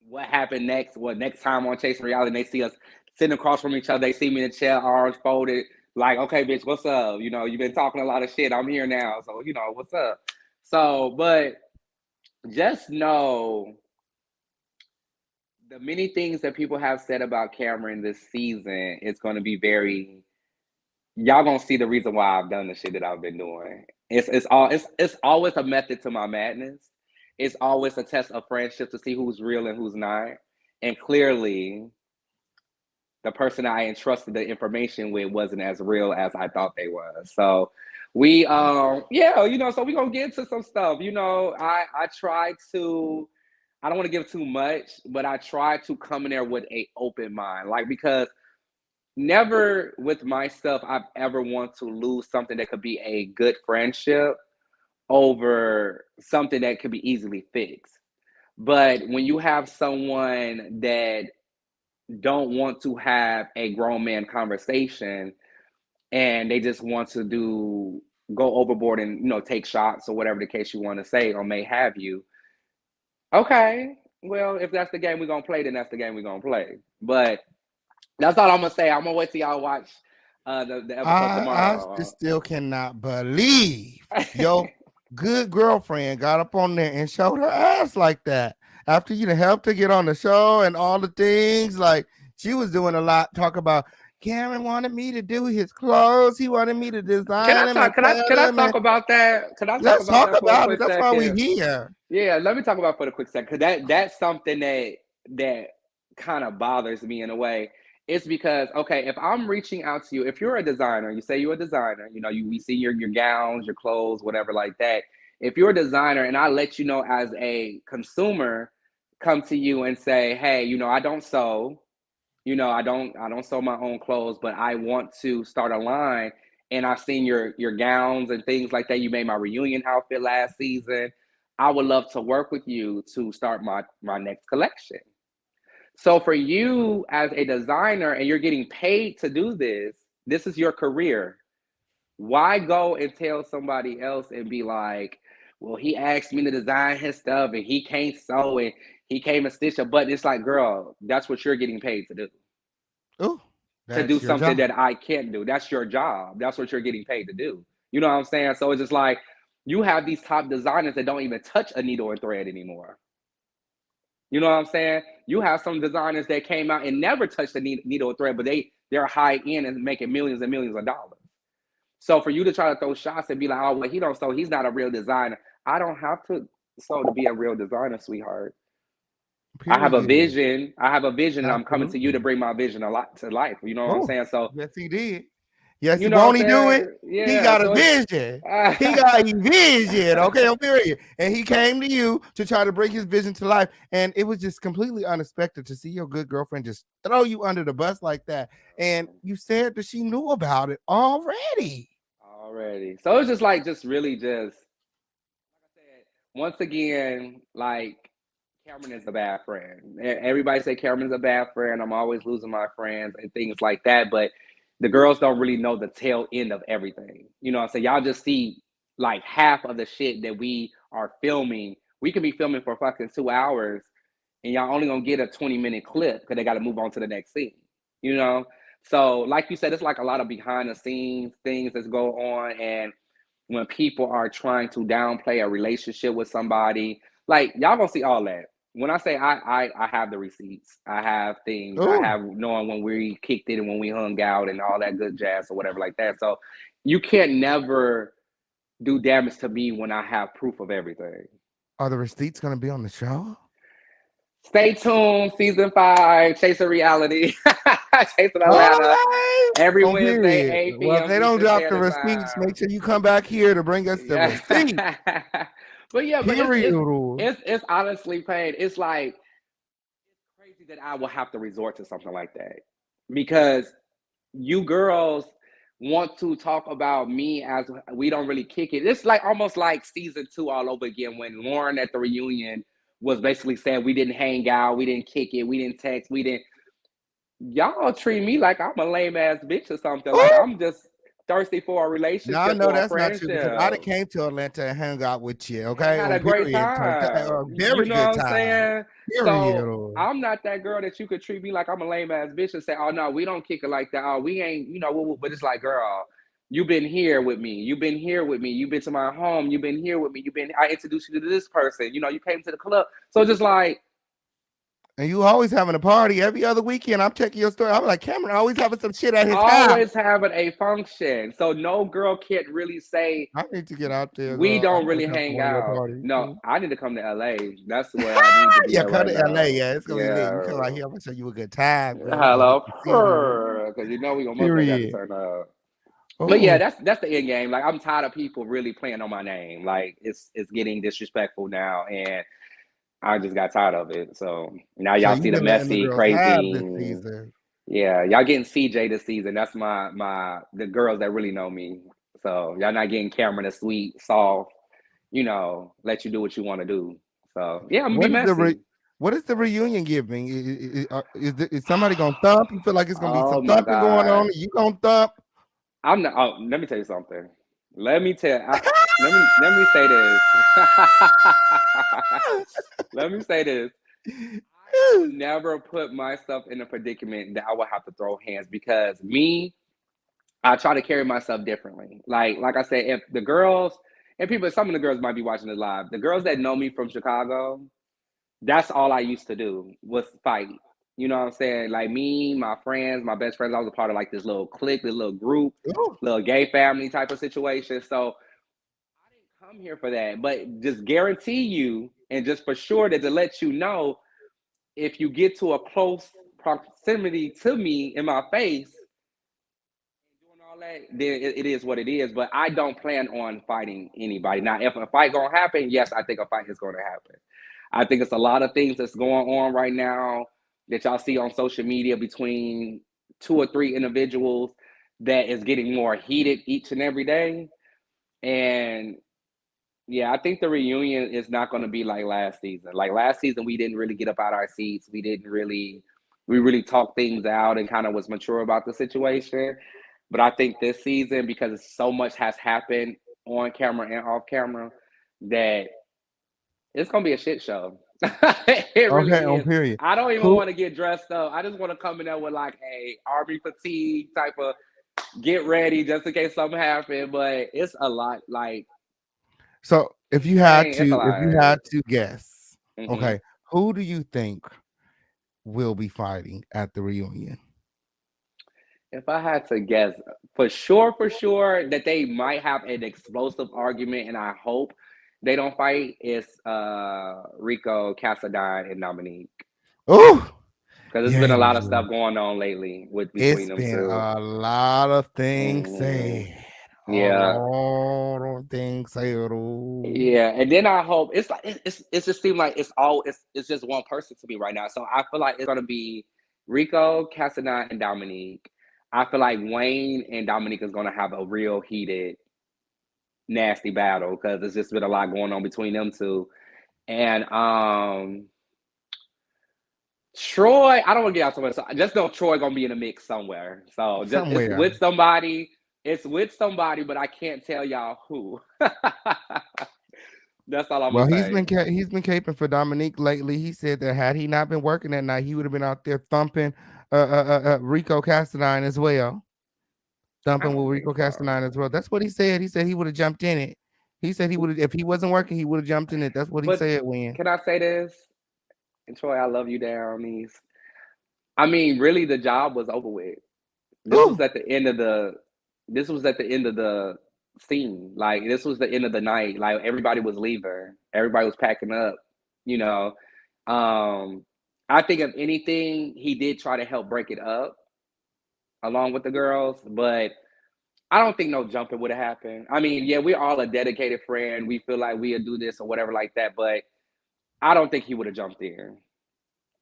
What happened next? What next time on Chasing Reality? And they see us sitting across from each other. They see me in the chair, arms folded, like, okay, bitch, what's up? You've been talking a lot of shit. I'm here now, so what's up. So, but just know the many things that people have said about Cameron this season. It's going to be very. Y'all gonna see the reason why I've done the shit that I've been doing. It's always a method to my madness. It's always a test of friendship to see who's real and who's not. And clearly, the person I entrusted the information with wasn't as real as I thought they was. So we yeah, so we're gonna get into some stuff. I try to I don't want to give too much, but I try to come in there with a open mind. Like because never with myself I've ever want to lose something that could be a good friendship over something that could be easily fixed. But when you have someone that don't want to have a grown man conversation and they just want to go overboard and take shots or whatever the case you want to say or may have you, okay, well, if that's the game we're gonna play, then that's the game we're gonna play. But that's all I'm gonna say. I'm gonna wait till y'all watch the episode I tomorrow. just still cannot believe your good girlfriend got up on there and showed her ass like that after you helped her get on the show and all the things. Like, she was doing a lot. Talk about Cameron wanted me to do his clothes. He wanted me to design Can I them. talk? Can I talk about that? Can I talk Let's about talk that for a about it. quick That's why we second? here. Yeah, let me talk about it for a quick second, because that's something that kind of bothers me in a way. It's because, okay, if I'm reaching out to you, if you're a designer, you say you're a designer, we see your gowns, your clothes, whatever like that. If you're a designer and I let you know as a consumer, come to you and say, hey, I don't sew, I don't sew my own clothes, but I want to start a line, and I've seen your gowns and things like that. You made my reunion outfit last season. I would love to work with you to start my next collection. So for you as a designer and you're getting paid to do this is your career. Why go and tell somebody else and be like, well, he asked me to design his stuff and he can't sew and he came and stitch a button. It's like, girl, that's what you're getting paid to do. Oh, To do something that I can't do. That's your job. That's what you're getting paid to do. You know what I'm saying? So it's just like, you have these top designers that don't even touch a needle and thread anymore. You know what I'm saying? You have some designers that came out and never touched the needle and thread, but they're high end and making millions and millions of dollars. So for you to try to throw shots and be like, oh, well, he don't sew, he's not a real designer. I don't have to sew to be a real designer, sweetheart. Period. I have a vision. Absolutely. And I'm coming to you to bring my vision to life. You know what I'm saying? So yes, he did. Yes, you know, won't he do it? Yeah, he got a vision. He got a vision. Okay, period. And he came to you to try to bring his vision to life. And it was just completely unexpected to see your good girlfriend just throw you under the bus like that. And you said that she knew about it already. So it's just like, like I said, once again, like, Cameron is a bad friend. Everybody say Cameron's a bad friend. I'm always losing my friends and things like that. But the girls don't really know the tail end of everything. You know what I'm saying? Y'all just see like half of the shit that we are filming. We could be filming for fucking 2 hours and y'all only gonna get a 20-minute clip because they got to move on to the next scene. So like you said, it's like a lot of behind the scenes things that go on. And when people are trying to downplay a relationship with somebody, like, y'all gonna see all that. When I say I have the receipts, I have things. Ooh. I have knowing when we kicked it and when we hung out and all that good jazz or whatever like that. So you can't never do damage to me when I have proof of everything. Are the receipts gonna be on the show? Stay tuned. Season 5, Chasing Reality. Chasing Atlanta. Every Wednesday, 8 p.m. Well, if they don't drop the receipts, make sure you come back here to bring us the receipts. But yeah, but it's honestly, pain. It's like, it's crazy that I will have to resort to something like that because you girls want to talk about me as we don't really kick it. It's like almost like season 2 all over again when Lauren at the reunion was basically saying we didn't hang out, we didn't kick it, we didn't text, we didn't. Y'all treat me like I'm a lame ass bitch or something. Like I'm just thirsty for a relationship. No, no, that's not true. Because I came to Atlanta and hung out with you. Okay, I had a great time. Very good time. Saying? So I'm not that girl that you could treat me like I'm a lame ass bitch and say, "Oh no, we don't kick it like that. Oh, we ain't." But it's like, girl, you've been here with me. You've been here with me. You've been to my home. You've been here with me. I introduced you to this person. You came to the club. So just like. And you always having a party every other weekend. I'm checking your story. I'm like, Cameron always having some shit at his house. Always having a function. So no girl can't really say, I need to get out there. We don't really hang out. No, I need to come to LA. That's where I need to be. Yeah, come to LA. Yeah, it's going to be lit. You come out here, I'm going to show you a good time. Hello. Because we're going to most turn up. But yeah, that's the end game. Like, I'm tired of people really playing on my name. Like, it's getting disrespectful now. And I just got tired of it. So now y'all see the messy, crazy. Yeah, y'all getting CJ this season. That's the girls that really know me. So y'all not getting Cameron, the sweet, soft, let you do what you want to do. So yeah, I'm gonna be What is messy. what is the reunion giving? Is somebody gonna thump? You feel like it's gonna be some Oh my thumping going God. on? You gonna thump? I'm not. Oh, let me tell you something. Let me tell. Let me say this. Let me say this. I will never put myself in a predicament that I will have to throw hands because me, I try to carry myself differently. Like I said, if the girls and people, some of the girls might be watching this live. The girls that know me from Chicago, that's all I used to do was fight. You know what I'm saying? Like me, my friends, my best friends, I was a part of like this little clique, this little group, Ooh, little gay family type of situation. So I didn't come here for that, but just guarantee you and just for sure that to let you know if you get to a close proximity to me in my face doing all that, then it is what it is. But I don't plan on fighting anybody. Now, if a fight gonna happen, yes, I think a fight is gonna happen. I think it's a lot of things that's going on right now that y'all see on social media between two or three individuals that is getting more heated each and every day. And yeah, I think the reunion is not going to be like last season. Like last season, we didn't really get up out our seats. We really talked things out and kind of was mature about the situation. But I think this season, because so much has happened on camera and off camera, that it's going to be a shit show. It okay, really on is. period. I don't even Who? want to get dressed up. I just want to come in there with like a army fatigue type of get ready just in case something happen. But it's a lot. Like, So it's a if you lot. had to guess, Hmm. okay, who do you think will be fighting at the reunion? If I had to guess, for sure, that they might have an explosive argument, and I hope they don't fight, is Rico, Casadine, and Dominique. Oh, Because there's been yeah, a lot of stuff going on lately with between it's them been two. a lot of things Hmm. said. A Yeah. lot of things said. Oh. Yeah, and then I hope it's like it's just seemed like it's just one person to me right now. So I feel like it's gonna be Rico, Casadine, and Dominique. I feel like Wayne and Dominique is gonna have a real heated nasty battle because there's just been a lot going on between them two. And Troy, I don't want to get out so much. So I just know Troy gonna be in the mix somewhere. So just Somewhere. It's with somebody, but I can't tell y'all who. That's all I'm Well, gonna say. he's been caping for Dominique lately. He said that had he not been working that night, he would have been out there thumping Rico Castadine as well. I Thumping with don't Rico think so. Castadine as well. That's what he said. He said he would have jumped in it. He said he would have if he wasn't working, he would have jumped in it. That's what he But said when. can I say this? And Troy, I love you down these. I mean, really, the job was over with. This was Ooh, at the end of the. This was at the end of the scene. Like this was the end of the night. Like everybody was leaving. Everybody was packing up. You know. Um, I think if anything, he did try to help break it up along with the girls, but I don't think no jumping would have happened. I mean, yeah, we're all a dedicated friend. We feel like we'll do this or whatever like that, but I don't think he would have jumped in.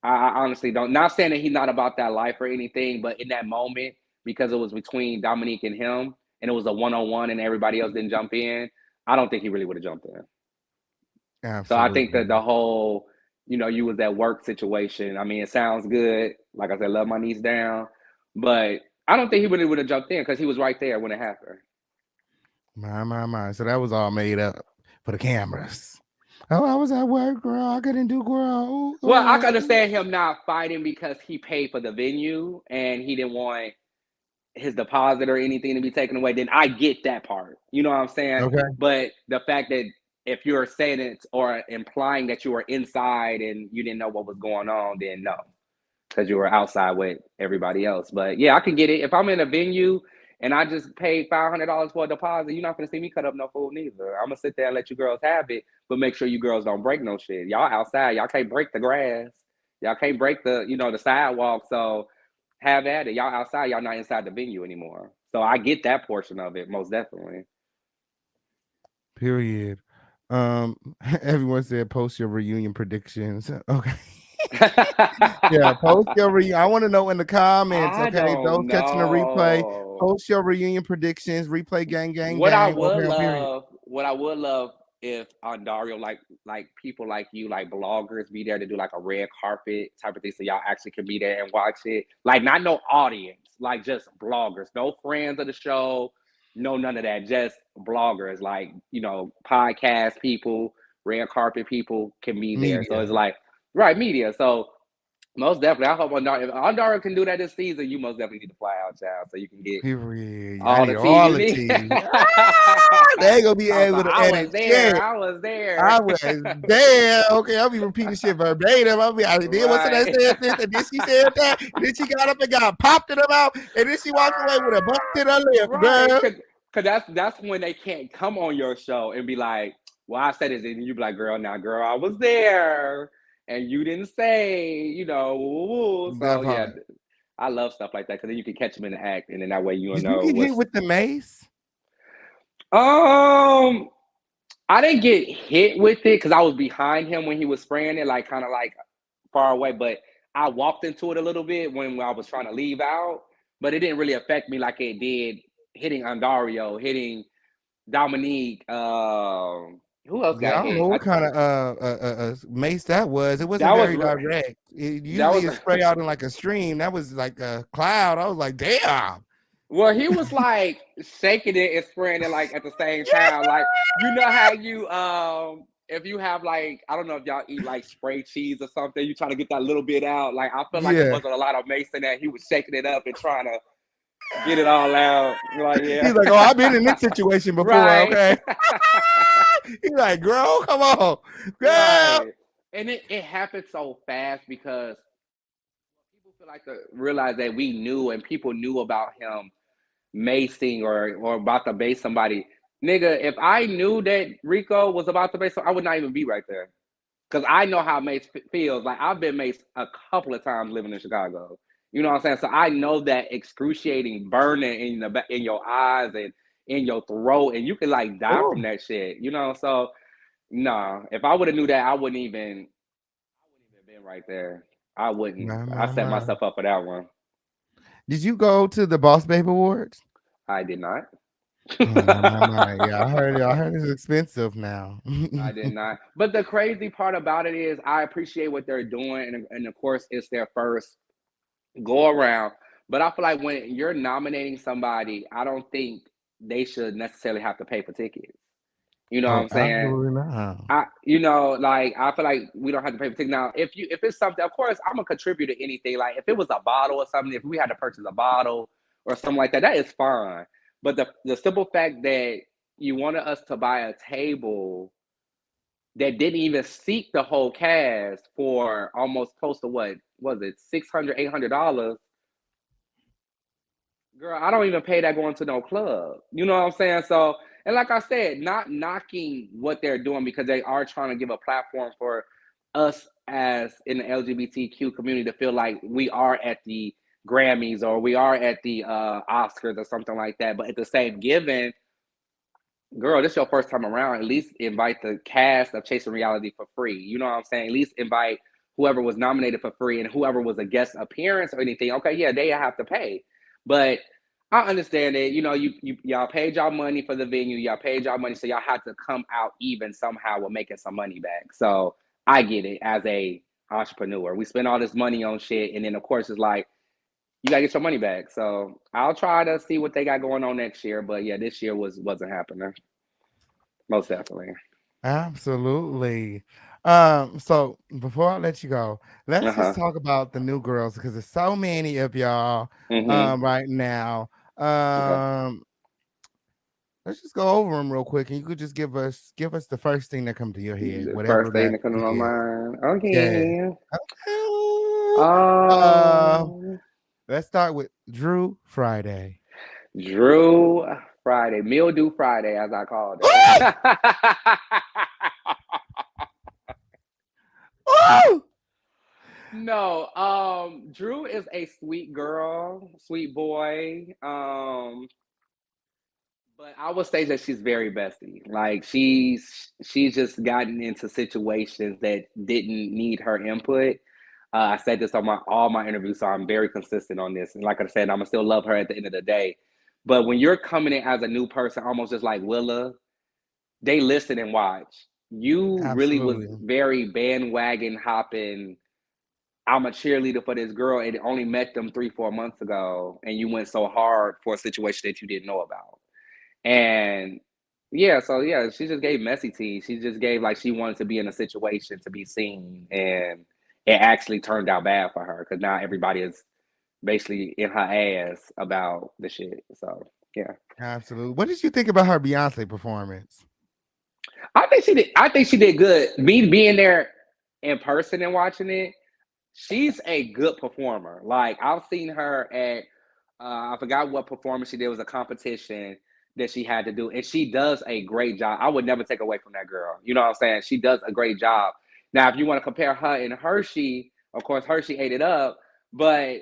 I honestly don't. Not saying that he's not about that life or anything, but in that moment, because it was between Dominique and him, and it was a one-on-one, and everybody else didn't jump in, I don't think he really would have jumped in. So I think that absolutely. the whole, you was at work situation. I mean, it sounds good. Like I said, love my niece down, but I don't think he really would have jumped in because he was right there when it happened. My. So that was all made up for the cameras. Oh, I was at work, girl. I couldn't do girl. Ooh, Well, I ooh. can understand him not fighting because he paid for the venue and he didn't want his deposit or anything to be taken away, then I get that part. You know what I'm saying? Okay. But the fact that if you're saying it or implying that you were inside and you didn't know what was going on, then no, because you were outside with everybody else. But yeah, I can get it. If I'm in a venue and I just paid $500 for a deposit, you're not gonna see me cut up no food neither. I'm gonna sit there and let you girls have it, but make sure you girls don't break no shit. Y'all outside, y'all can't break the grass, y'all can't break the sidewalk. So have at it. Y'all outside, y'all not inside the venue anymore. So I get that portion of it most definitely. Period. Everyone said post your reunion predictions. Okay. Yeah, post your reunion. I want to know in the comments, I okay? Those don't catching the replay, know. post your reunion predictions, replay gang, gang, What I gang. would Okay, on period. love, what I would love if Dario, like people like you, like bloggers, be there to do like a red carpet type of thing, so y'all actually can be there and watch it. Like not no audience, like just bloggers, no friends of the show, no none of that, just bloggers, like podcast people, red carpet people can be there. So it's Media. like right media. So most definitely, I hope if Dario can do that this season, you most definitely need to fly out, child, so you can get Period. I all need the tea all you the need. tea. They ain't gonna be I was able like, to I was edit there. shit. I was there. I was there. Okay, I'll be repeating shit verbatim. I'll be like, then what's that Right. said this, and then she said that, and then she got up and got popped in her mouth, and then she walked away with a bump in her lip, Right. girl. Cause that's when they can't come on your show and be like, well, I said it, and you be like, girl, I was there. And you didn't say, woo-woo. That So yeah, part. I love stuff like that because then you can catch them in the act, and then that way you'll Did you know get hit what's. with the mace? I didn't get hit with it because I was behind him when he was spraying it, like kind of like far away. But I walked into it a little bit when I was trying to leave out, but it didn't really affect me like it did hitting Andario, hitting Dominique. Who else Yeah, got I don't hit? know what kind of mace that was. It wasn't That was very direct. that Usually was it spray out in like a stream. That was like a cloud. I was like, damn. well, he was like shaking it and spraying it like at the same time. Like how you if you have like I don't know if y'all eat like spray cheese or something, you try to get that little bit out. Like I feel like it Yeah. wasn't a lot of mace in that. He was shaking it up and trying to get it all out. Like yeah. He's like, oh, I've been in this situation before. Right. Okay. He's like, girl, come on, girl. Right. And it happened so fast because people feel like to realize that we knew and people knew about him macing or about to base somebody. Nigga, if I knew that Rico was about to base I would not even be right there. Because I know how mace feels. Like I've been maced a couple of times living in Chicago. You know what I'm saying? So I know that excruciating burning in your eyes and in your throat, and you can like die Ooh. from that shit. So no, if I would have knew that, I wouldn't even been right there. I wouldn't. I set My. myself up for that one. Did you go to the Boss Babe Awards? I did not. Oh, my. Yeah, I heard it's expensive now. I did not. But the crazy part about it is I appreciate what they're doing. And of course, it's their first go around. But I feel like when you're nominating somebody, I don't think they should necessarily have to pay for tickets. You know what Oh, I'm saying? absolutely not. I feel like we don't have to pay for tickets. Now, if it's something, of course, I'm gonna contribute to anything. Like if it was a bottle or something, if we had to purchase a bottle or something like that, that is fine. But the simple fact that you wanted us to buy a table that didn't even seat the whole cast for almost close to what was it, $600-$800? Girl, I don't even pay that going to no club. You know what I'm saying? So, and like I said, not knocking what they're doing because they are trying to give a platform for us as in the LGBTQ community to feel like we are at the Grammys or we are at the Oscars or something like that. But at the same given, girl, this is your first time around. At least invite the cast of Chasing Reality for free. You know what I'm saying? At least invite whoever was nominated for free and whoever was a guest appearance or anything. Okay, yeah, they have to pay. But I understand that, y'all paid y'all money for the venue, y'all paid y'all money, so y'all had to come out even somehow with making some money back. So I get it as a entrepreneur. We spend all this money on shit, and then of course it's like you gotta get your money back. So I'll try to see what they got going on next year. But yeah, this year wasn't happening. Most definitely. Absolutely. So before I let you go, let's just talk about the new girls because there's so many of y'all right now. Okay. Let's just go over them real quick, and you could just give us the first thing that comes to your head, The whatever first thing that that comes to my is. mind. Yeah. Okay. Let's start with Drew Friday. Drew Friday. Mildew Friday, as I called it. No, Drew is a sweet girl, sweet boy. But I would say that she's very bestie. Like she's just gotten into situations that didn't need her input. I said this on all my interviews, so I'm very consistent on this. And like I said, I'm gonna still love her at the end of the day. But when you're coming in as a new person, almost just like Willa, they listen and watch. You really was Absolutely. very bandwagon hopping. I'm a cheerleader for this girl, and only met them 3-4 months ago, and you went so hard for a situation that you didn't know about. And yeah, so yeah, she just gave messy tea. She just gave like she wanted to be in a situation to be seen, and it actually turned out bad for her because now everybody is basically in her ass about the shit. So yeah, Absolutely. What did you think about her Beyonce performance? I think she did. I think she did good. Me being there in person and watching it, she's a good performer. Like I've seen her at I forgot what performance she did. It was a competition that she had to do, and she does a great job. I would never take away from that girl. You know what I'm saying? She does a great job. Now, if you want to compare her and Hershey, of course Hershey ate it up, but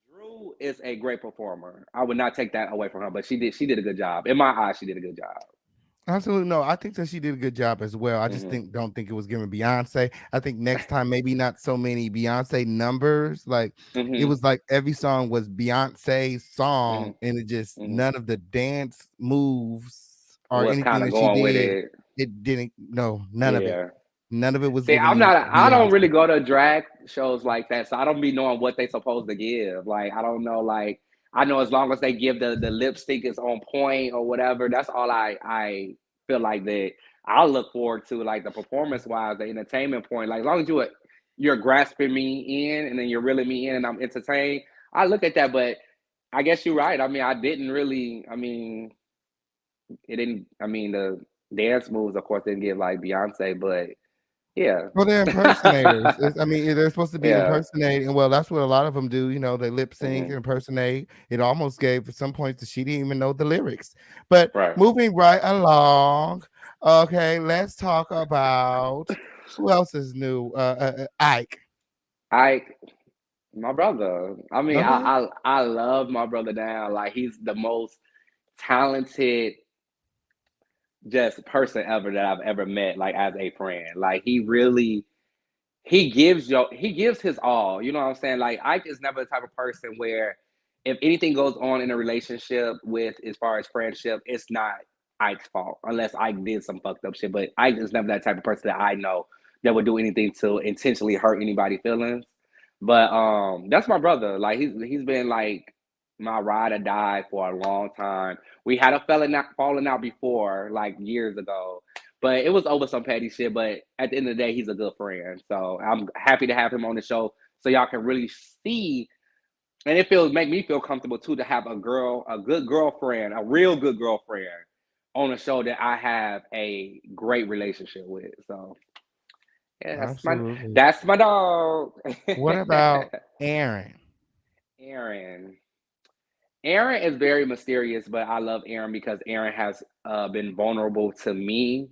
Drew is a great performer. I would not take that away from her, but she did a good job. In my eyes, she did a good job. Absolutely no. I think that she did a good job as well. I just Hmm. don't think it was giving Beyonce. I think next time maybe not so many Beyonce numbers. Like it Hmm. was like every song was Beyonce's Hmm. song, and it just Hmm. none of the dance moves or Was anything kind of that she going with did. it. It didn't. No, none of it. Yeah. None of it was See, giving I'm me not. I don't really Beyonce. go to drag shows like that, so I don't be knowing what they supposed to give. Like, I don't know. Like, I know as long as they give the lipstick is on point or whatever, that's all I feel like that I'll look forward to, like the performance wise, the entertainment point. Like, as long as you're grasping me in and then you're reeling me in and I'm entertained, I look at that. But I guess you're right. I mean, I didn't really. I mean, it didn't. I mean, the dance moves, of course, didn't give like Beyonce, but yeah. Well, they're impersonators. I mean, they're supposed to be Yeah. impersonating. Well, that's what a lot of them do. You know, they lip sync and Mhm. impersonate. It almost gave at some points that she didn't even know the lyrics. But Right. moving right along, okay, let's talk about who else is new. Ike. I my brother. I mean, Okay, I love my brother now. Like he's the most talented just person ever that I've ever met, like as a friend. Like he really he gives his all. You know what I'm saying? Like Ike is never the type of person where if anything goes on in a relationship with as far as friendship, it's not Ike's fault unless Ike did some fucked up shit. But Ike is never that type of person that I know that would do anything to intentionally hurt anybody's feelings. But that's my brother. Like he's been like my ride or die for a long time. We had a falling out before, like years ago, but it was over some petty shit. But at the end of the day, he's a good friend. So I'm happy to have him on the show so y'all can really see. And it feels make me feel comfortable too to have a good girlfriend, a real good girlfriend on a show that I have a great relationship with. So yeah, absolutely. that's my dog. What about Aaron? Aaron. Aaron is very mysterious, but I love Aaron because Aaron has been vulnerable to me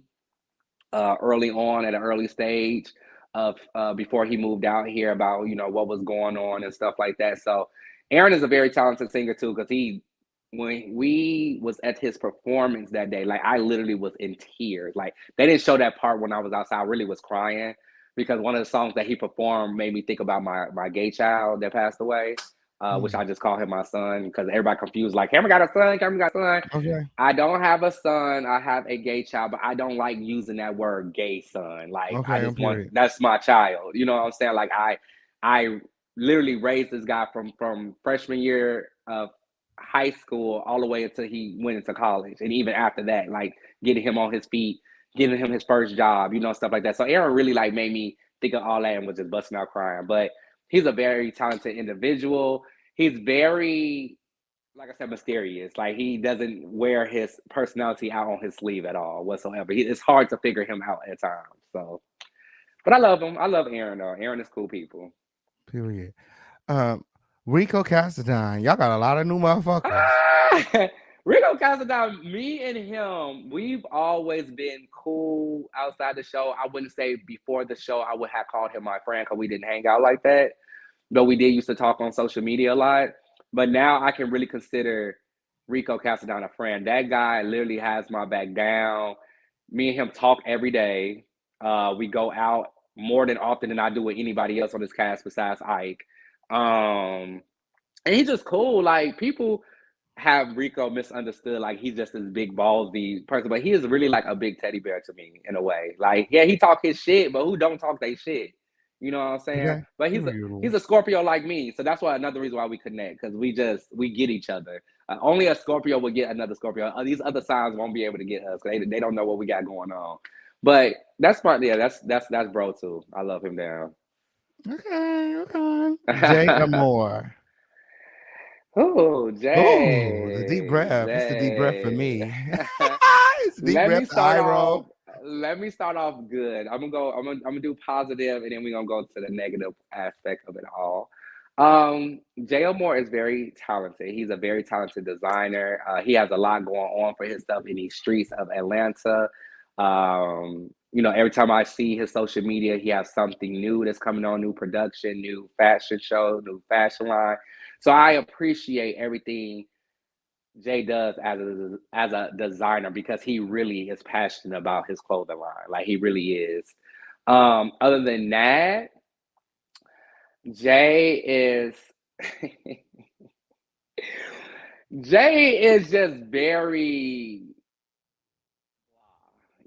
early on at an early stage of before he moved out here about what was going on and stuff like that. So Aaron is a very talented singer too because he when we was at his performance that day, like I literally was in tears. Like they didn't show that part when I was outside. I really was crying because one of the songs that he performed made me think about my gay child that passed away. Which Hmm, I just call him my son because everybody confused like Cameron got a son, Cameron got a son. okay, I don't have a son. I have a gay child, but I don't like using that word gay son. Like I okay, on just want period. that's my child. You know what I'm saying? Like I literally raised this guy from freshman year of high school all the way until he went into college. And even after that, like getting him on his feet, giving him his first job, stuff like that. So Aaron really like made me think of all that and was just busting out crying. But he's a very talented individual. He's very like I said, mysterious. Like he doesn't wear his personality out on his sleeve at all whatsoever. It's hard to figure him out at times. So, but I love him. I love Aaron though. Aaron is cool people. Period. Um, Rico Cassadine. Y'all got a lot of new motherfuckers. Ah! Rico Casadon, me and him, we've always been cool outside the show. I wouldn't say before the show I would have called him my friend because we didn't hang out like that. Though we did used to talk on social media a lot. But now I can really consider Rico Casadon a friend. That guy literally has my back down. Me and him talk every day. We go out more than often than I do with anybody else on this cast besides Ike. And he's just cool. Like people have Rico misunderstood, like he's just this big ballsy person, but he is really like a big teddy bear to me in a way. Like, yeah, he talk his shit, but who don't talk their shit? You know what I'm saying? Okay. But he's a Scorpio like me, so that's why another reason why we connect, because we get each other. Only a Scorpio will get another Scorpio. These other signs won't be able to get us. They don't know what we got going on. But that's part. Yeah, that's bro too. I love him down. Okay. Jay Amore. Oh, Oh, the deep Jay, breath. It's the deep breath for Jay. me. It's the deep Let me breath, the eye roll. start off good. I'm gonna do positive, and then we're gonna go to the negative aspect of it all. Jay Moore is very talented. He's a very talented designer. He has a lot going on for his stuff in these streets of Atlanta. Every time I see his social media, he has something new that's coming on, new production, new fashion show, new fashion line. So I appreciate everything Jay does as a designer, because he really is passionate about his clothing line. Like he really is. Other than that, Jay is Jay is just very,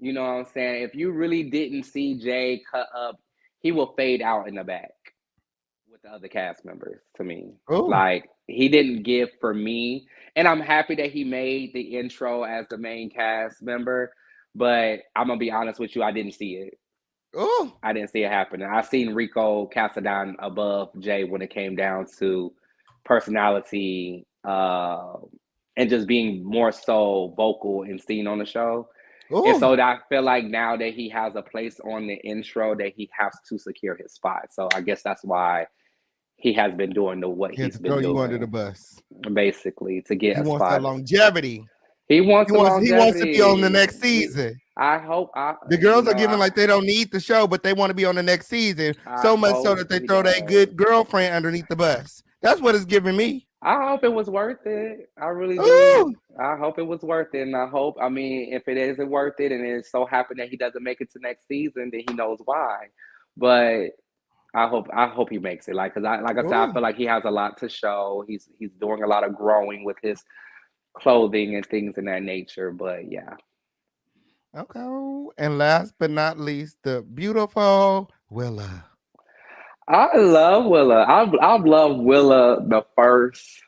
you know what I'm saying? If you really didn't see Jay cut up, he will fade out in the back with the other cast members to me. Oh, Like he didn't give for me. And I'm happy that he made the intro as the main cast member, but I'm gonna be honest with you, I didn't see it. oh, I didn't see it happening. I seen Rico Casadon above Jay when it came down to personality, and just being more so vocal and seen on the show. And oh. so I feel like now that he has a place on the intro, that he has to secure his spot. So I guess that's why he has been doing what He had he's to throw been you under the doing, bus. basically, to get He a wants that spot. longevity. He wants the He wants to be on the longevity. next season. I hope The girls are giving like they don't need the show, but they want to be on the next season. So much so that they throw their good girlfriend underneath the bus. That's what it's giving me. I hope it was worth it. I really Ooh. do. I hope it was worth it. And I mean, if it isn't worth it and it so happened that he doesn't make it to next season, then he knows why. But I hope he makes it. Like I said, I Ooh. feel like he has a lot to show. He's doing a lot of growing with his clothing and things in that nature. But yeah. Okay. And last but not least, the beautiful Willa. I love Willa. I've loved Willa the first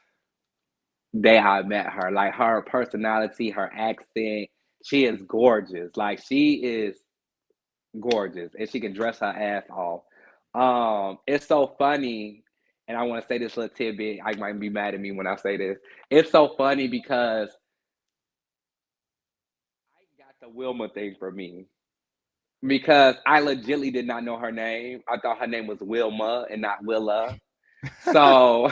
day I met her. Like her personality, her accent, she is gorgeous. Like she is gorgeous, and she can dress her ass off. It's so funny, and I want to say this little tidbit. I might be mad at me when I say this. It's so funny because I got the Wilma thing for me, because I legitimately did not know her name. I thought her name was Wilma and not Willa. So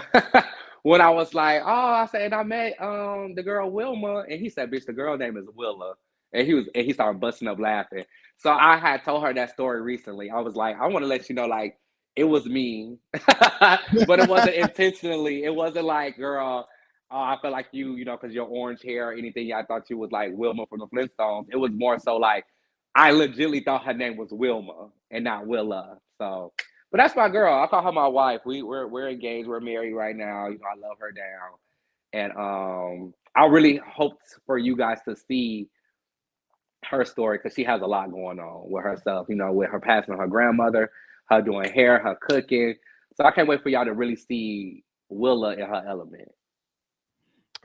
when I was like, oh, I said, and I met the girl Wilma, and he said, bitch, the girl name is Willa. And he started busting up laughing. So I had told her that story recently. I was like, I want to let you know, like, it was me. But it wasn't intentionally. It wasn't like, girl, I feel like you know, because your orange hair or anything, I thought you was like Wilma from the Flintstones. It was more so like, I legitimately thought her name was Wilma and not Willa. So, but that's my girl. I call her my wife. We're engaged. We're married right now. You know, I love her down. And I really hoped for you guys to see her story, because she has a lot going on with herself. You know, with her passing her grandmother, her doing hair, her cooking. So I can't wait for y'all to really see Willa in her element.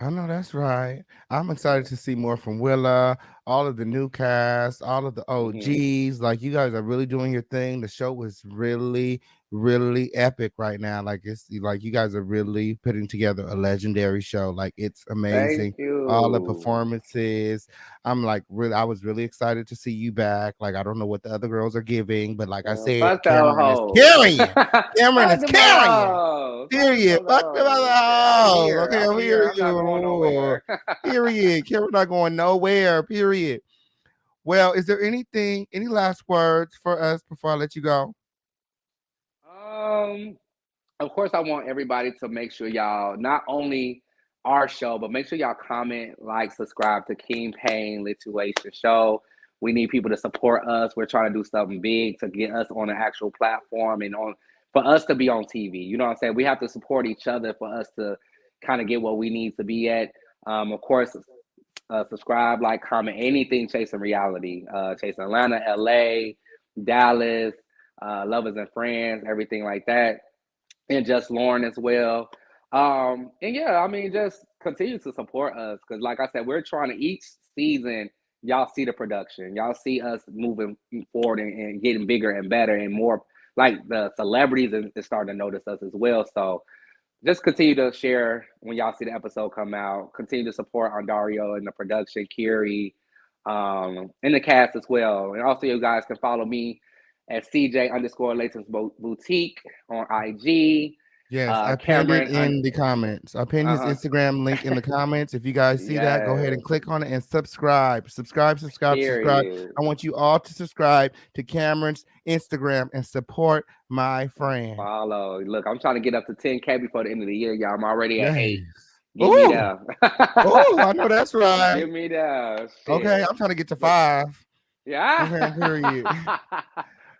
I know that's right. I'm excited to see more from Willa, all of the new cast, all of the OGs. Like you guys are really doing your thing. The show is really, really epic right now. Like it's like you guys are really putting together a legendary show. Like it's amazing. Thank you. All the performances. I'm like really, I was really excited to see you back. Like I don't know what the other girls are giving, but like I said, Cameron is carrying you. Cameron is carrying you. Period. Fuck them other hoes. Okay, I'm here. I'm not going nowhere. Period. Cameron not going nowhere. Period. Well, is there any last words for us before I let you go? Of course, I want everybody to make sure y'all not only our show, but make sure y'all comment, like, subscribe to King Payne Lituation Show. We need people to support us. We're trying to do something big to get us on an actual platform and on for us to be on TV. You know what I'm saying? We have to support each other for us to kind of get what we need to be at. Of course, subscribe, like, comment, anything chasing reality, chasing Atlanta, LA, Dallas, Lovers and Friends, everything like that, and just Lauren as well. And yeah, I mean, just continue to support us because, like I said, we're trying to each season. Y'all see the production, y'all see us moving forward and getting bigger and better and more. Like the celebrities is starting to notice us as well. So just continue to share when y'all see the episode come out. Continue to support Ondario and the production, Kiri, and the cast as well. And also, you guys can follow me at CJ_Latest Boutique on IG. Yes, I pinned it in the comments. I pinned his Instagram link in the comments. If you guys see that, go ahead and click on it and subscribe. Subscribe. I want you all to subscribe to Cameron's Instagram and support my friend. Follow. Look, I'm trying to get up to 10K before the end of the year, y'all. I'm already at 8. Give me that. Oh, I know that's right. Give me that. Okay, I'm trying to get to 5. Yeah. Okay, period.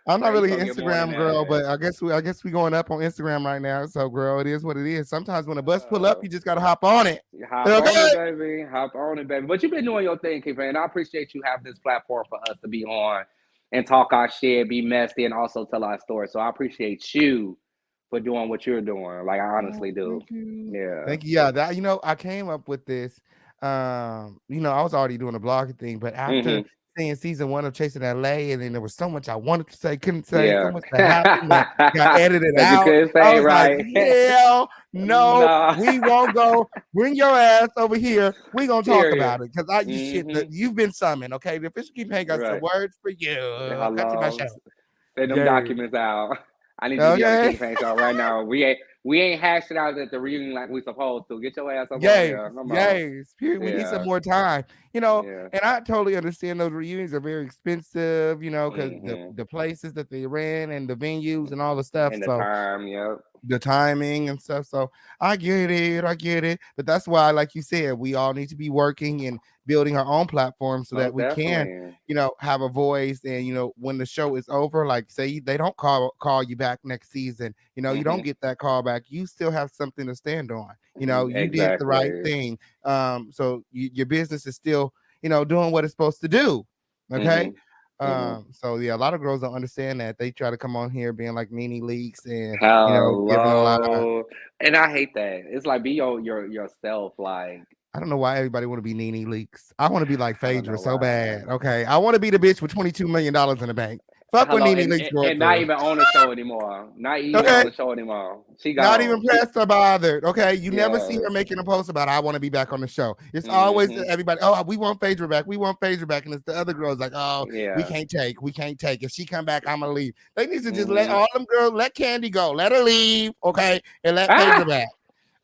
I'm not really an Instagram girl, but I guess we going up on Instagram right now. So, girl, it is what it is. Sometimes when a bus pull up, you just gotta hop on it. Hop on it, baby. Hop on it, baby. But you've been doing your thing, K-Fan, and I appreciate you having this platform for us to be on and talk our shit, be messy, and also tell our story. So I appreciate you for doing what you're doing. Like, I honestly do. Thank you. Yeah. Thank you. Yeah, that I came up with this. I was already doing a blogging thing, but after seeing season 1 of Chasing LA, and then there was so much I wanted to say, couldn't say, so much that happened that got edited out. You say, I was right. like, hell no, we won't go. Bring your ass over here. We gonna talk about it because you've been summoned. Okay, the official campaign got some words for you. Got to my show. Send them documents out. I need to be on the campaign show right now. We ain't hashed it out at the reunion like we supposed to. Get your ass up there. Yes. Period. We need some more time. And I totally understand those reunions are very expensive, because the places that they ran and the venues and all the stuff. And the time, the timing and stuff. So I get it. But that's why, like you said, we all need to be working and building our own platform so that we can, have a voice. And, when the show is over, like say they don't call you back next season, you don't get that call back. You still have something to stand on. You did the right thing. So your business is still, doing what it's supposed to do. Okay. So yeah, a lot of girls don't understand that. They try to come on here being like Nene Leaks and giving a lot of, and I hate that. It's like be yourself. Like, I don't know why everybody want to be Nene Leaks. I want to be like Phaedra so bad. Okay, I want to be the bitch with $22 million in the bank. Fuck with Nene Leaks, and not even on the show anymore. Not even on the show anymore. She got not even pressed or bothered. Okay, you never see her making a post about I want to be back on the show. It's always everybody. Oh, we want Phaedra back. We want Phaedra back, and it's the other girls like, oh, we can't take. If she come back, I'm gonna leave. They need to just let all them girls let Candy go. Let her leave, okay, and let Phaedra back.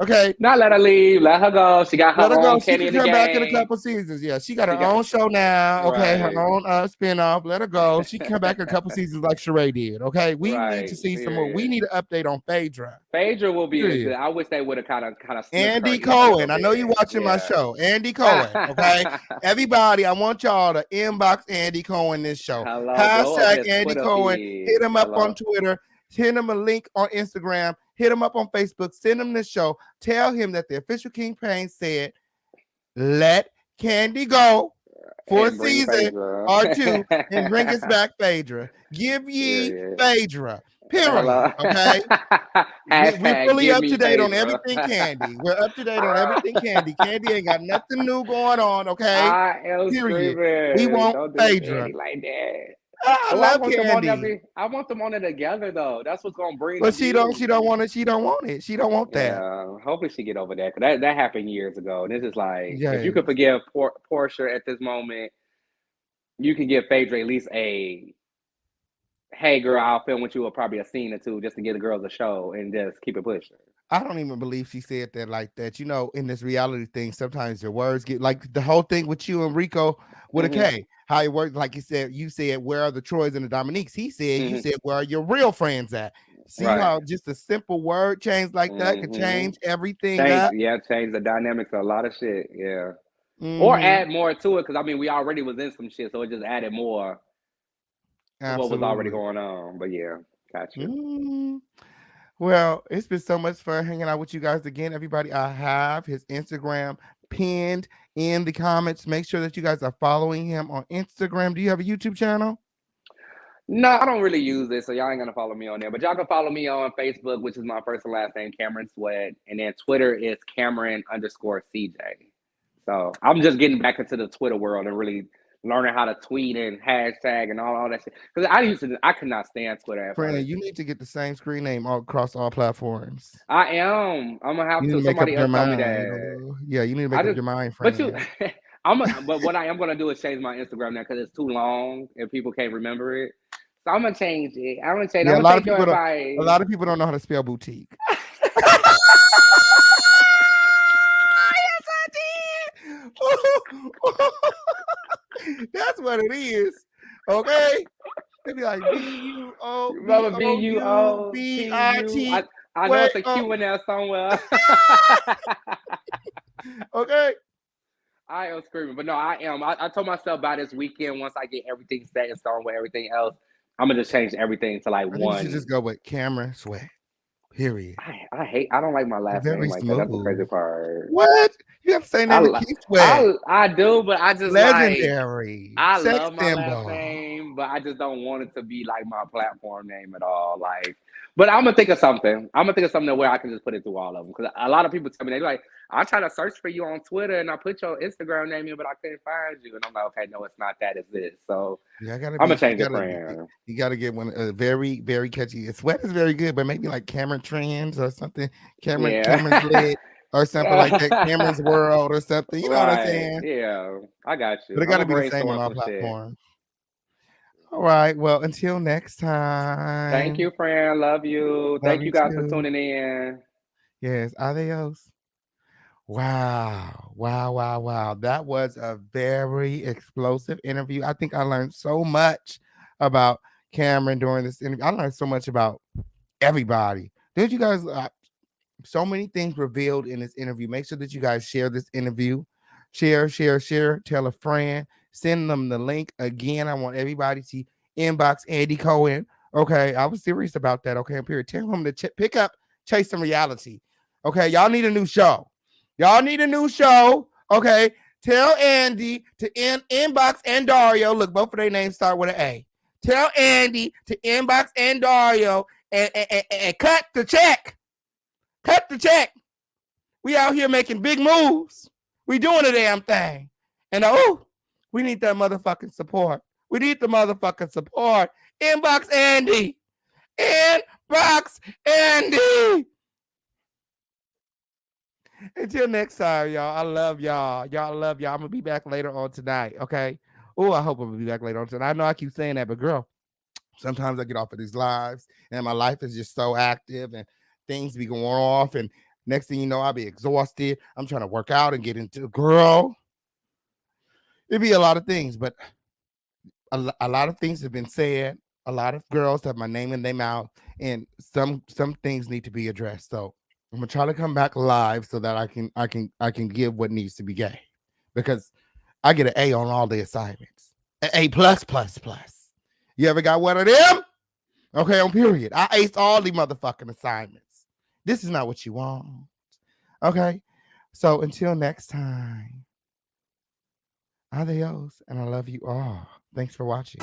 Okay, not let her leave. Let her go. She got her own Kenny in the game. She can come back in a couple seasons. Yeah, she got her own show now. Okay, her own spinoff. Let her go. She can come back in a couple seasons like Sheree did. Okay, we need to see some more. We need an update on Phaedra. Phaedra will be good. I wish they would have kind of. Andy Cohen. I know you're watching my show. Andy Cohen. Okay, everybody, I want y'all to inbox Andy Cohen this show. Hashtag Andy Cohen. Hit him up on Twitter. Send him a link on Instagram. Hit him up on Facebook. Send him this show. Tell him that the official King-Payne said, let Candy go for a season or 2 and bring us back Phaedra. Give ye Phaedra. Period. Okay. We're fully up to date on everything Candy. We're up to date on everything Candy. Candy ain't got nothing new going on. Okay. Period. We want Phaedra. Like that. I love Candy. I want them on it together though. That's what's gonna bring. But she don't want it. She don't want it. She don't want that. Yeah, hopefully she get over that. Cause that happened years ago. And it's just like if you could forgive Portia at this moment, you can give Phaedra at least a hey girl, I'll film with you or probably a scene or 2 just to give the girls a show and just keep it pushing. I don't even believe she said that like that. In this reality thing, sometimes your words get like the whole thing with you and Rico with a K. How it worked, like you said, where are the Troys and the Dominiques? He said, you said, where are your real friends at? See how just a simple word change like that could change everything. Change the dynamics of a lot of shit. Yeah. or Mhm. add more to it, because I mean we already was in some shit, so it just added more to what was already Absolutely. going on. But yeah, got you. Mm. Well, it's been so much fun hanging out with you guys again, everybody. I have his Instagram pinned in the comments. Make sure that you guys are following him on Instagram. Do you have a YouTube channel? No, I don't really use it, so y'all ain't gonna follow me on there. But y'all can follow me on Facebook, which is my first and last name, Cameron Sweat, and then Twitter is Cameron_CJ. So I'm just getting back into the Twitter world and really learning how to tweet and hashtag and all that shit. Because I could not stand Twitter at Brandon, first. you need to get the same screen name all across all platforms. I am. I'm gonna have You need to. to make up Somebody your else told me mind. that. Yeah, you need to I make up just, your mind, but you, friend. but what I am gonna do is change my Instagram now because it's too long and people can't remember it. So I'm gonna change it. I'm gonna change. Yeah, I'm a gonna lot of take your people don't. A advice. lot of people don't know how to spell boutique. Yes, I did. That's what it is. Okay. They be like Remember BUOBOUBIT. I know Wait, it's a Q in there somewhere. okay. I am screaming, but no, I am. I told myself by this weekend, once I get everything set in stone with everything else, I'm gonna just change everything to like I think you should one. just go with Cameron Sweat. Period. I don't like my last name Very like that. That's the crazy smooth. part. What? You have to say name I, Keith Sweat. I do, but I just like Legendary. I Sex love my last symbol. name, but I just don't want it to be like my platform name at all. Like, but I'm gonna think of something. I'm gonna think of something where I can just put it through all of them. Because a lot of people tell me they're like, I try to search for you on Twitter and I put your Instagram name in, but I couldn't find you. And I'm like, okay, no, it's not that. It's this. So Yeah, I gotta I'm be. gonna change it, friend. You gotta get one. Very, very catchy. Sweat is very good, but maybe like Cameron Trends or something. Cameron's Yeah. lit or something like that. Cameron's World or something. You know what I'm Right. saying? Yeah. I got But you. it I'm gotta gonna be the same brainstorm on on all some shit. platforms. All right. Well, until next Thank time. you, friend. Love you. Love Thank you you guys for too. tuning in. Yes. Adios. Wow. Wow. Wow. Wow. That was a very explosive interview. I think I learned so much about Cameron during this interview. I learned so much about everybody. Did you guys? So many things revealed in this interview. Make sure that you guys share this interview. Share, share, share. Tell a friend. Send them the link. Again, I want everybody to inbox Andy Cohen. Okay, I was serious about that. Okay, period. Tell him to pick up Chase Some Reality. Okay, y'all need a new show. Y'all need a new show. Okay, tell Andy to inbox and Dario. Look, both of their names start with an A. Tell Andy to inbox and Dario and cut the check. Cut the check. We out here making big moves. We doing a damn thing. And we need that motherfucking support. We need the motherfucking support. Inbox Andy. Inbox Andy. Until next time, y'all. I love y'all. Y'all love y'all. I'm gonna be back later on tonight. Okay. Oh, I hope I'm gonna be back later on tonight. I know I keep saying that, but girl, sometimes I get off of these lives and my life is just so active and things be going off. And next thing you know, I'll be exhausted. I'm trying to work out and get into girl. It'd be a lot of things, but a lot of things have been said. A lot of girls have my name in their mouth, and some things need to be addressed. So I'm gonna try to come back live so that I can give what needs to be gave, because I get an A on all the assignments. An A plus plus plus. You ever got one of them? Okay, on period. I aced all the motherfucking assignments. This is not what you want. Okay. So until next time. Adios, and I love you all. Thanks for watching.